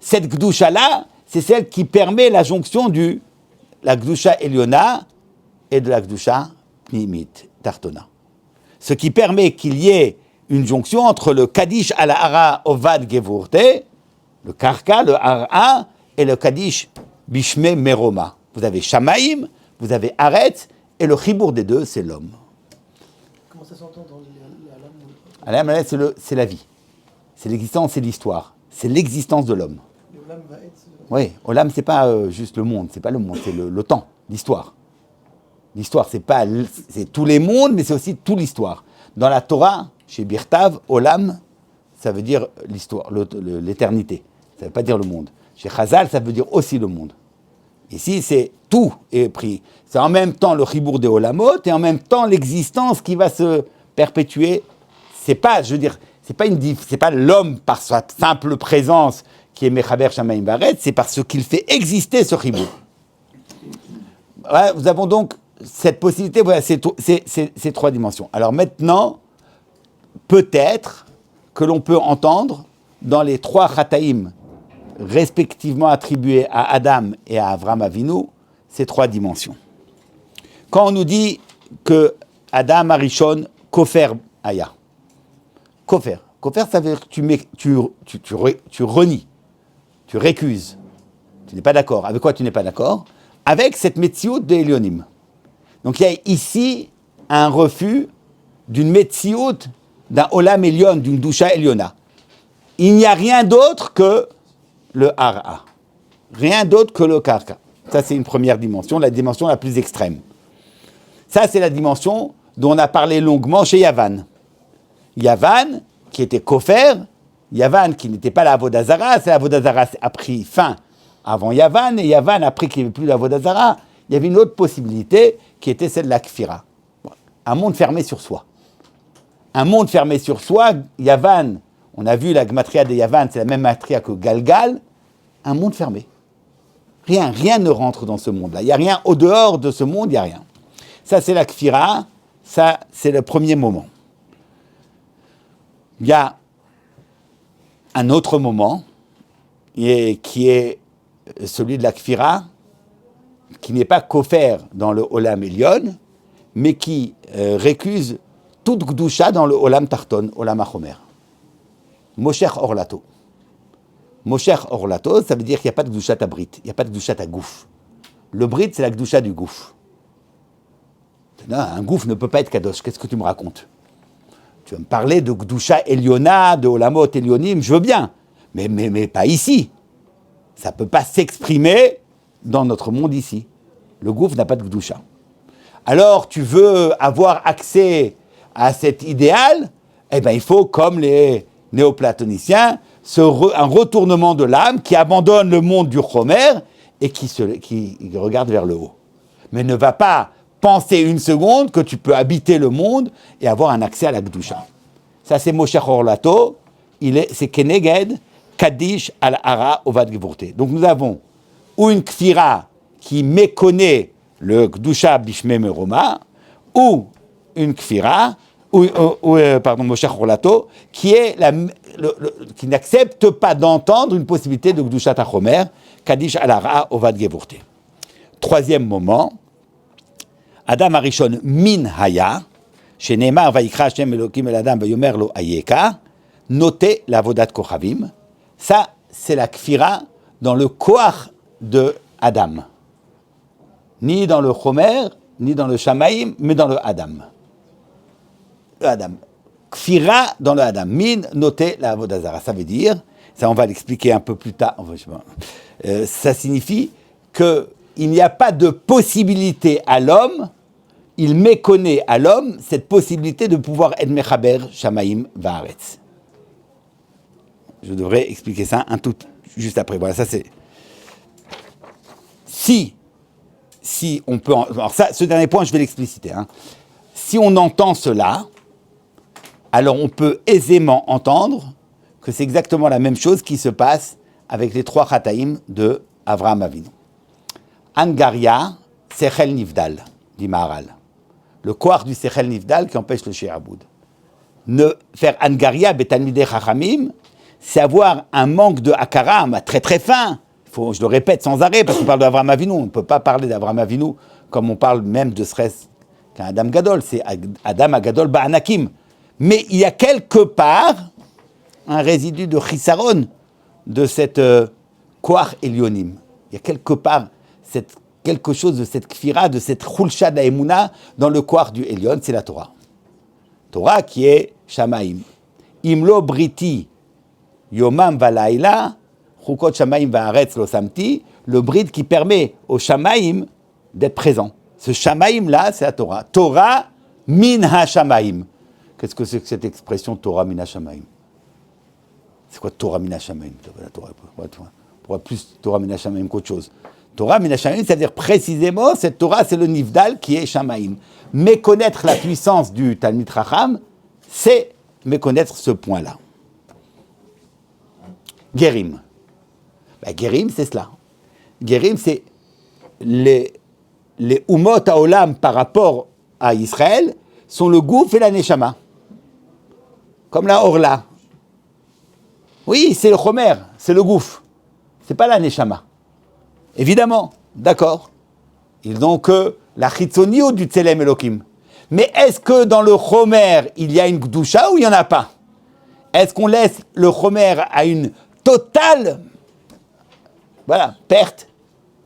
cette gdusha-là, c'est celle qui permet la jonction de la gdusha Eliona et de la gdusha Pnimit, Tartona. Ce qui permet qu'il y ait une jonction entre le Kaddish al Hara Ovad Gevurte, le Karka, le Hara, et le Kaddish Bishme Meroma. Vous avez Shamaim, vous avez Aretz, et le Chibour des deux, c'est l'homme. Comment ça s'entend dans l'âme Alam, c'est la vie. C'est l'existence, c'est l'histoire. C'est l'existence de l'homme. L'âme va être... Oui, Olam, c'est pas juste le monde, c'est pas le monde, c'est le temps, l'histoire. L'histoire, c'est tous les mondes, mais c'est aussi toute l'histoire. Dans la Torah, chez Birtav, Olam, ça veut dire l'histoire, l'éternité. Ça ne veut pas dire le monde. Chez Chazal, ça veut dire aussi le monde. Ici, c'est tout est pris. C'est en même temps le Chibour des Olamot et en même temps l'existence qui va se perpétuer. C'est pas, je veux dire, c'est pas l'homme par sa simple présence qui est Mechaber Shamayim Baret, c'est par ce qu'il fait exister ce Chibour. Voilà, nous avons donc cette possibilité, voilà, ces 3 dimensions. Alors maintenant, peut-être que l'on peut entendre dans les 3 Chataïm respectivement attribués à Adam et à Avram Avinu, ces 3 dimensions. Quand on nous dit que Adam Arishon Kofer Aya, Kofer, ça veut dire que tu renies, tu récuses, tu n'es pas d'accord. Avec quoi tu n'es pas d'accord? Avec cette Metsiout de Elionim. Donc il y a ici un refus d'une Metsiout, d'un Olam Elion, d'une Dusha Eliona. Il n'y a rien d'autre que le Hara. Rien d'autre que le Karka. Ça, c'est une première dimension, la dimension la plus extrême. Ça, c'est la dimension dont on a parlé longuement chez Yavan. Yavan, qui était Kofer, Yavan, qui n'était pas la Avodazara, c'est la Avodazara a pris fin avant Yavan, et Yavan, après qu'il n'y avait plus la Avodazara, il y avait une autre possibilité qui était celle de la Kfira. Un monde fermé sur soi. Un monde fermé sur soi, Yavan, on a vu la Gematria de Yavan, c'est la même Gematria que Galgal, un monde fermé. Rien ne rentre dans ce monde-là. Il n'y a rien au dehors de ce monde, il n'y a rien. Ça, c'est la Kfira, ça, c'est le premier moment. Il y a un autre moment, qui est celui de la Kfira, qui n'est pas Kofer dans le Olam Elion, mais qui récuse toute Gdusha dans le Olam Tarton, Olam Achomer. Mosher Orlato. Mosher Orlato, ça veut dire qu'il n'y a pas de Gdushat à Brit, il n'y a pas de Gdushat à Gouf. Le Brit, c'est la Gdusha du Gouf. Non, un Gouf ne peut pas être Kadosh, qu'est-ce que tu me racontes? Tu vas me parler de Gdusha Eliona, de Olamot Elionim, je veux bien, mais pas ici. Ça ne peut pas s'exprimer dans notre monde ici. Le Gouf n'a pas de Gdusha. Alors, tu veux avoir accès à cet idéal, eh bien, il faut, comme les néoplatoniciens, un retournement de l'âme qui abandonne le monde du Chomer et qui regarde vers le haut. Mais ne va pas penser une seconde que tu peux habiter le monde et avoir un accès à la Gdusha. Ça, c'est Moshe Orlato, c'est Keneged, Kaddish al-Hara Ovad Gevurte. Donc nous avons ou une Kfira qui méconnaît le Gdusha Bishme Meroma, ou une Kfira, Moshe Orlato, qui n'accepte pas d'entendre une possibilité de Gdushat HaChomer, Kaddish al-Hara Ovad Gevurte. 3e moment, Adam Arishon Min Haya, chez Neymar, Vaikra Hashem Elokim El Adam, Vayomer Lo Ayeka, notez la Vodat Kochavim. Ça, c'est la Kfira dans le Koach de Adam. Ni dans le Chomer, ni dans le Shamaïm, mais dans le Adam. Le Adam. Kfira dans le Adam. Min, notez la Avodah Zara. Ça veut dire, ça on va l'expliquer un peu plus tard, ça signifie qu'il n'y a pas de possibilité à l'homme, il méconnaît à l'homme cette possibilité de pouvoir être Mechaber, Shamaïm, Vaaretz. Je devrais expliquer ça un tout juste après. Voilà, ça c'est... Si on peut... Alors ça, ce dernier point, je vais l'expliciter. Si on entend cela, alors on peut aisément entendre que c'est exactement la même chose qui se passe avec les 3 Chataïm de Avraham Avinu. Angaria, Sechel Nivdal, dit Maharal. Le koach du Sechel Nivdal qui empêche le She'aboud. Faire Angaria, Betalmidei Chachamim, c'est avoir un manque de Hakara très très fin. Je le répète sans arrêt parce qu'on parle d'Avraham Avinu. On ne peut pas parler d'Avraham Avinu comme on parle même de serait-ce qu'un Adam Gadol. C'est Adam Agadol Ba'anakim. Mais il y a quelque part un résidu de chisaron de cette koach elionim. Il y a quelque part quelque chose de cette kfira, de cette chulsha d'Aemuna dans le koach du Elion, c'est la Torah. Torah qui est Shamaim. Imlo briti yomam valaila, chukot Shamaim vaaretz lo samti, le brit qui permet au Shamaim d'être présent. Ce Shamaim là, c'est la Torah. Torah min ha-Shamaim. Qu'est-ce que c'est que cette expression Torah min ha-Shamaim? C'est quoi Torah min ha-Shamaim? Pourquoi plus Torah min ha-Shamaim qu'autre chose? Torah min ha-Shamaim, c'est-à-dire précisément, cette Torah, c'est le Nivdal qui est Shamaim. Méconnaître la puissance du Talmid Chacham, c'est méconnaître ce point-là. Gerim. Gerim, c'est cela. Gerim, c'est les Umot Haolam par rapport à Israël sont le Gouf et la Neshama. Comme la Orla. Oui, c'est le Chomer, c'est le Gouf. C'est pas la Neshama. Évidemment, d'accord. Ils n'ont que la Chitzonio du Tselem Elokim. Mais est-ce que dans le Chomer, il y a une Gdusha ou il n'y en a pas? Est-ce qu'on laisse le Chomer à une totale perte?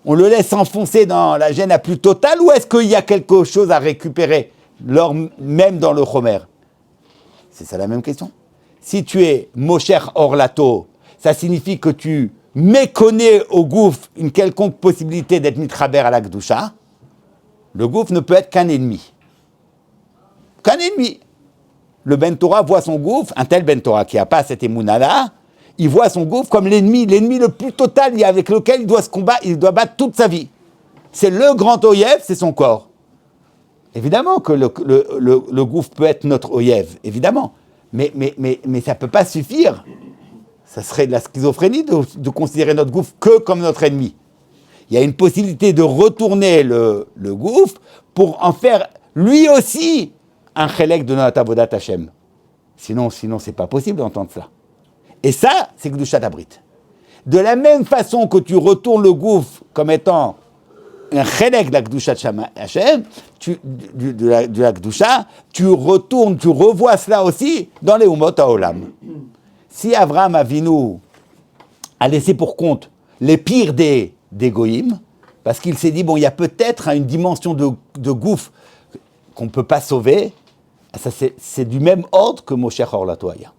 On le laisse s'enfoncer dans la gêne la plus totale ou est-ce qu'il y a quelque chose à récupérer même dans le Chomer? C'est ça la même question. Si tu es Mosher Orlato, ça signifie que tu méconnais au gouffre une quelconque possibilité d'être mitraber à la Gdusha. Le gouffre ne peut être qu'un ennemi. Qu'un ennemi. Le Ben Torah voit son gouffre, un tel Ben Torah qui n'a pas cette émouna-là, il voit son gouffre comme l'ennemi le plus total avec lequel il doit se combattre, il doit battre toute sa vie. C'est le grand Oyev, c'est son corps. Évidemment que le gouffre peut être notre Oyev, évidemment. Mais ça ne peut pas suffire. Ça serait de la schizophrénie de considérer notre gouffre que comme notre ennemi. Il y a une possibilité de retourner le gouffre pour en faire lui aussi un chélek de notre avodat Hashem. Sinon, c'est pas possible d'entendre cela. Et ça, c'est Kedushat Abrit. De la même façon que tu retournes le gouffre comme étant un chélek de la Kedushat Hashem, de la Kedusha, tu revois cela aussi dans les Umot HaOlam. Si Avraham Avinu a laissé pour compte les pires des goïms, parce qu'il s'est dit, il y a peut-être une dimension de gouffre qu'on ne peut pas sauver, ça c'est du même ordre que Moshe Orlatoaya.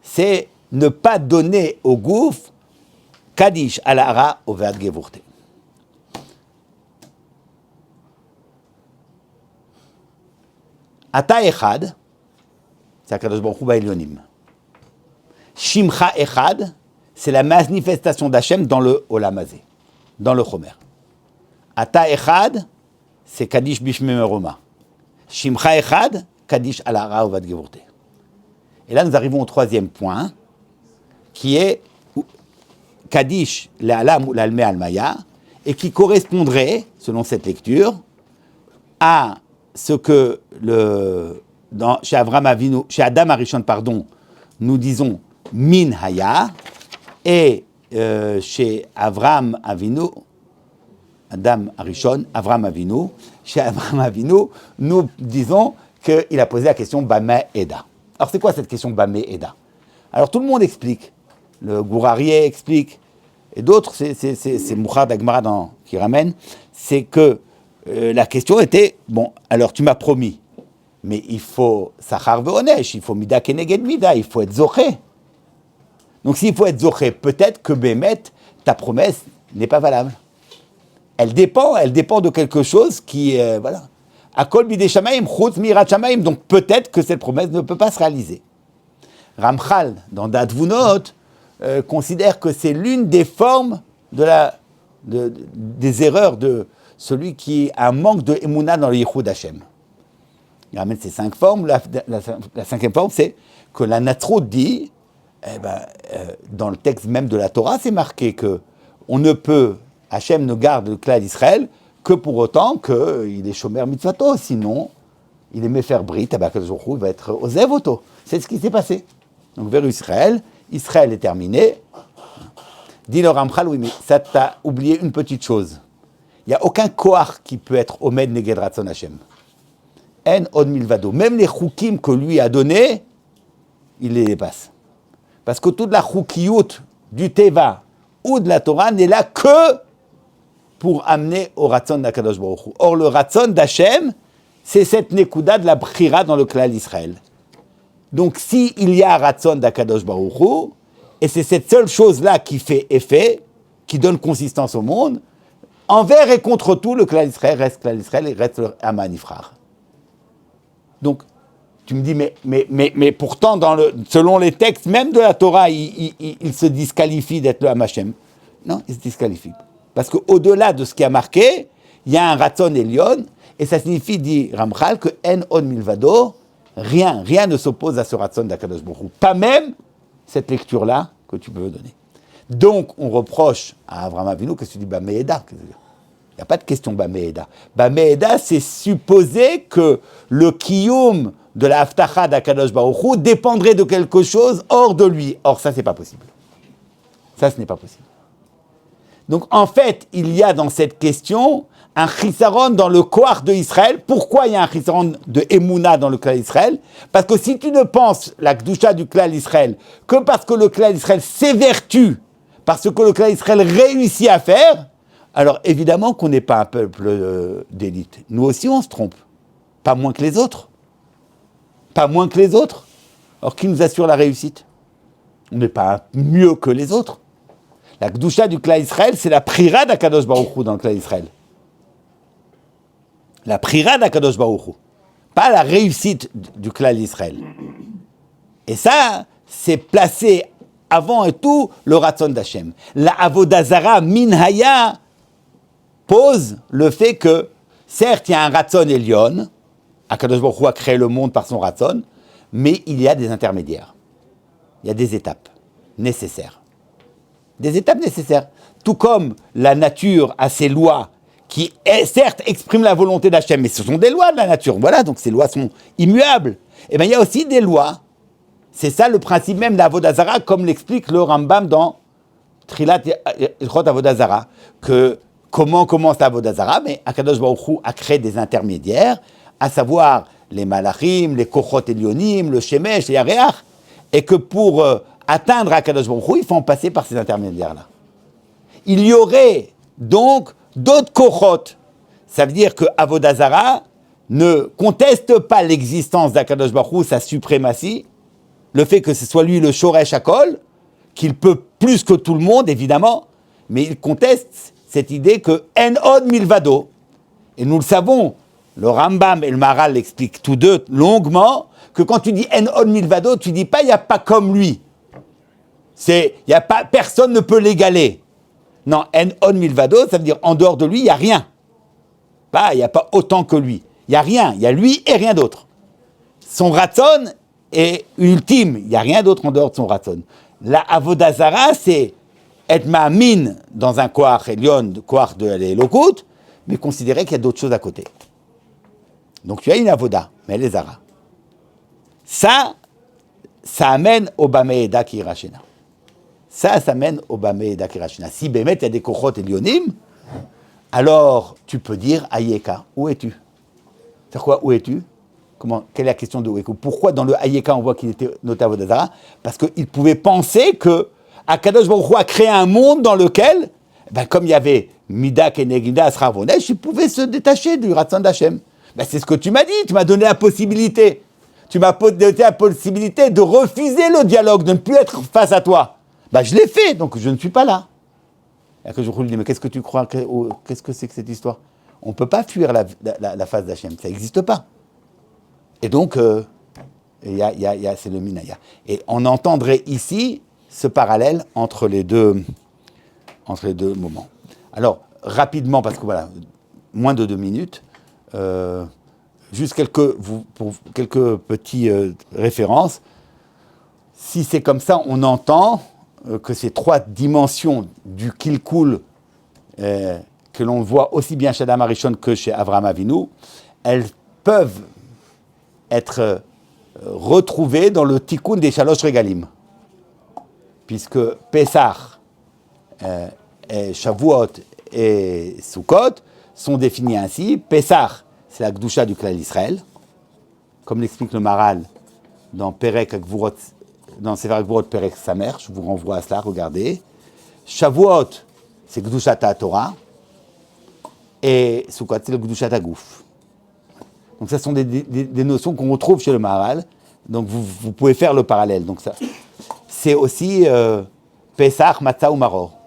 C'est ne pas donner au gouffre Kaddish Alara Ovad Gevurte. Ata Echad, c'est Akadosh Baruch Hu Ba'elyonim. Shimcha Echad, c'est la manifestation d'Hachem dans le Olam Hazé, dans le Chomer. Ata Echad, c'est Kaddish Bishme Meroma. Shimcha Echad, Kaddish Alara Ovad Gevurte. Et là, nous arrivons au troisième point, qui est Kaddish Le'alam ou l'Alme Almaya, et qui correspondrait, selon cette lecture, à ce que chez Adam Arishon, nous disons Min Haya, et chez Avraham Avinu, Adam Arishon, Avram Avinu. Chez Avram Avinu, nous disons qu'il a posé la question Bameh Eda. Alors c'est quoi cette question Bameh Eda? Alors tout le monde explique. Le Gourarié explique. Et d'autres, c'est Mouchard d'Agmara qui ramène. C'est que la question était, bon, alors tu m'as promis, mais il faut Sachar ve'onesh, il faut Mida keneged Mida, il faut être Zoché. Donc s'il faut être Zoché, peut-être que Bémet, ta promesse n'est pas valable. Elle dépend de quelque chose qui, voilà. Akol bidei shamayim, chutz mirat shamayim. Donc peut-être que cette promesse ne peut pas se réaliser. Ramchal, dans Dadvunot, considère que c'est l'une des formes des erreurs de celui qui a un manque de Emouna dans le Yichud Hashem. Il ramène ces 5 formes. La 5e forme, c'est que la Natsrout dit, dans le texte même de la Torah, c'est marqué que on ne peut, Hashem ne garde le clan d'Israël que pour autant qu'il est Shomer Mitzvato, sinon il est Mefer Brit, il va être Ozev Oto. C'est ce qui s'est passé. Donc vers Israël est terminé. Dit le Ramchal, oui, mais ça t'a oublié une petite chose. Il n'y a aucun koach qui peut être Omed Neged Ratzon Hashem. En od milvado. Même les choukim que lui a donnés, il les dépasse. Parce que toute la choukiyut du Teva ou de la Torah n'est là que pour amener au Ratzon d'Akadosh Baruch Hu. Or, le Ratzon d'Hashem, c'est cette nekuda de la bchira dans le clan d'Israël. Donc, s'il y a un Ratzon d'Akadosh Baruch Hu, et c'est cette seule chose-là qui fait effet, qui donne consistance au monde, envers et contre tout, le clan d'Israël reste le Amma Nifrar. Donc, tu me dis, mais pourtant, selon les textes, même de la Torah, il se disqualifie d'être le Am Hashem. Non, il se disqualifie. Parce qu'au-delà de ce qui a marqué, il y a un Ratzon Elion, et ça signifie, dit Ramchal, que En Od Milvado, rien ne s'oppose à ce Ratzon d'Akadosh Baruch Hu. Pas même cette lecture-là que tu peux donner. Donc, on reproche à Avraham Avinu que tu dis Bameh Eda. Il n'y a pas de question Bameh Eda. Bameh Eda, c'est supposer que le kiyum de la Haftacha d'Akadosh Baruch Hu dépendrait de quelque chose hors de lui. Or, ça, c'est pas possible. Ça, ce n'est pas possible. Donc, en fait, il y a dans cette question un chisaron dans le koach de Israël. Pourquoi il y a un chisaron de Emouna dans le clan d'Israël? Parce que si tu ne penses la Kedusha du clan d'Israël que parce que le clan d'Israël s'évertue, parce que le clan d'Israël réussit à faire, alors évidemment qu'on n'est pas un peuple d'élite. Nous aussi, on se trompe. Pas moins que les autres. Pas moins que les autres. Alors, qui nous assure la réussite? On n'est pas mieux que les autres. La Kedusha du clan d'Israël, c'est la prira d'Akadosh Baruch Hu dans le clan d'Israël. La prira d'Akadosh Baruch Hu. Pas la réussite du clan d'Israël. Et ça, c'est placé avant et tout le Ratzon d'Hashem. La Avodah Zara Minhaya pose le fait que, certes, il y a un Ratzon Elion, Akadosh Baruch Hu a créé le monde par son Ratzon, mais il y a des intermédiaires. Il y a des étapes nécessaires. Des étapes nécessaires. Tout comme la nature a ses lois qui, certes, expriment la volonté d'Hachem, mais ce sont des lois de la nature. Voilà, donc ces lois sont immuables. Et bien, il y a aussi des lois. C'est ça le principe même d'Avodah Zara, comme l'explique le Rambam dans Trilat Ilchot Avodah Zara, que comment commence l'Avodah Zara? Mais Akadosh Baruch Hu a créé des intermédiaires, à savoir les Malachim, les Kochot Elyonim, le Shemesh, les Yareach, et que pour atteindre Akadosh Baruch Hu, il faut en passer par ces intermédiaires-là. Il y aurait donc d'autres Kochot. Ça veut dire que Avodah Zara ne conteste pas l'existence d'Akadosh Baruch Hu, sa suprématie, le fait que ce soit lui le Shoresh Hakol, qu'il peut plus que tout le monde, évidemment, mais il conteste cette idée que En Od Milvado, et nous le savons, le Rambam et le Maharal l'expliquent tous deux longuement, que quand tu dis En Od Milvado, tu dis pas il n'y a pas comme lui. Personne ne peut l'égaler. Non, En Od Milvado, ça veut dire en dehors de lui, il n'y a rien. Il n'y a pas autant que lui. Il n'y a rien, il y a lui et rien d'autre. Son Ratzon est ultime, il n'y a rien d'autre en dehors de son Ratzon. La Avodah Zara, c'est être ma'amin dans un koach Elyon, koach de l'Elokut, mais considérer qu'il y a d'autres choses à côté. Donc tu as une Avodah, mais elle est Zara. Ça amène au Bameh Eda qui irachena. Ça amène au Bameh Eda qui irachena. Si Bémet, il y a des kochot Elyonim, alors tu peux dire Ayeka, où es-tu? C'est quoi, où es-tu? Quelle est la question de où es-tu? Pourquoi dans le Ayeka on voit qu'il était noté à Vodazara? Parce qu'il pouvait penser que Akadosh Baruch Hu a créé un monde dans lequel, comme il y avait Mida Kenegida Asra Vonesh, il pouvait se détacher du Ratzon d'Hachem. C'est ce que tu m'as dit, tu m'as donné la possibilité. Tu m'as donné la possibilité de refuser le dialogue, de ne plus être face à toi. Je l'ai fait, donc je ne suis pas là. Et que je lui dis, mais qu'est-ce que tu crois, qu'est-ce que c'est que cette histoire? On ne peut pas fuir la face d'Hachem, ça n'existe pas. Et donc, c'est le Minaya. Et on entendrait ici ce parallèle entre les deux moments. Alors, rapidement, parce que voilà, moins de 2 minutes, juste pour quelques petites références. Si c'est comme ça, on entend que ces 3 dimensions du Kilkul, que l'on voit aussi bien chez Adam Arishon que chez Avraham Avinu, elles peuvent être retrouvées dans le Tikkun des Shalosh Regalim. Puisque Pessah, Shavuot et Sukkot sont définis ainsi. Pessah, c'est la Gdusha du Klal Israël, comme l'explique le Maral dans Perek Gvurot, dans Sefer Gvurot Perek Samer, je vous renvoie à cela, regardez. Shavuot, c'est Gdushat HaTorah, et Sukkot, c'est le Gdushat HaGuf. Donc ça sont des notions qu'on retrouve chez le Maral, donc vous pouvez faire le parallèle. Donc ça, c'est aussi Pessah, Matzah ou Maror.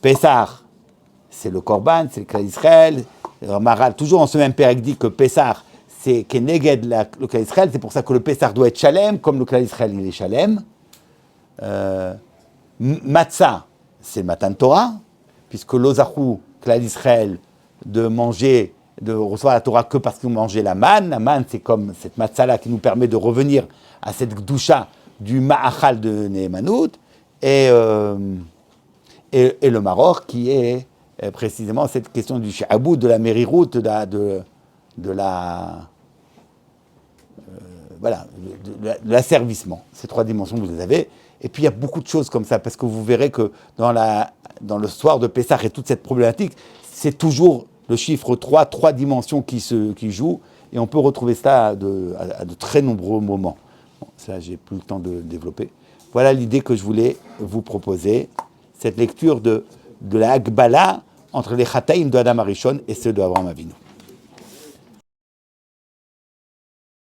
Pessah, c'est le Korban, c'est le Klal Israël. Le Maral, toujours en ce même Perek, dit que Pessah, c'est Keneged le Klal Israël, c'est pour ça que le Pessah doit être Shalem, comme le Klal Israël il est Shalem. Matzah, c'est Matan Torah, puisque l'Ozachu, Klal Israël, de recevoir la Torah que parce qu'ils ont mangé la manne. La manne, c'est comme cette matzah-là qui nous permet de revenir à cette gdusha du ma'achal de Nehemanout. Et le Maror, qui est précisément cette question du shi'aboud, de la mériroute, de l'asservissement. Ces 3 dimensions, vous les avez. Et puis, il y a beaucoup de choses comme ça, parce que vous verrez que dans le soir de Pessah et toute cette problématique, c'est toujours le chiffre 3 dimensions qui jouent, et on peut retrouver ça à de très nombreux moments. Bon, ça, j'ai plus le temps de développer. Voilà l'idée que je voulais vous proposer, cette lecture de la Hagbala entre les Chataïm de Adam Arishon et ceux de Avraham Avinu.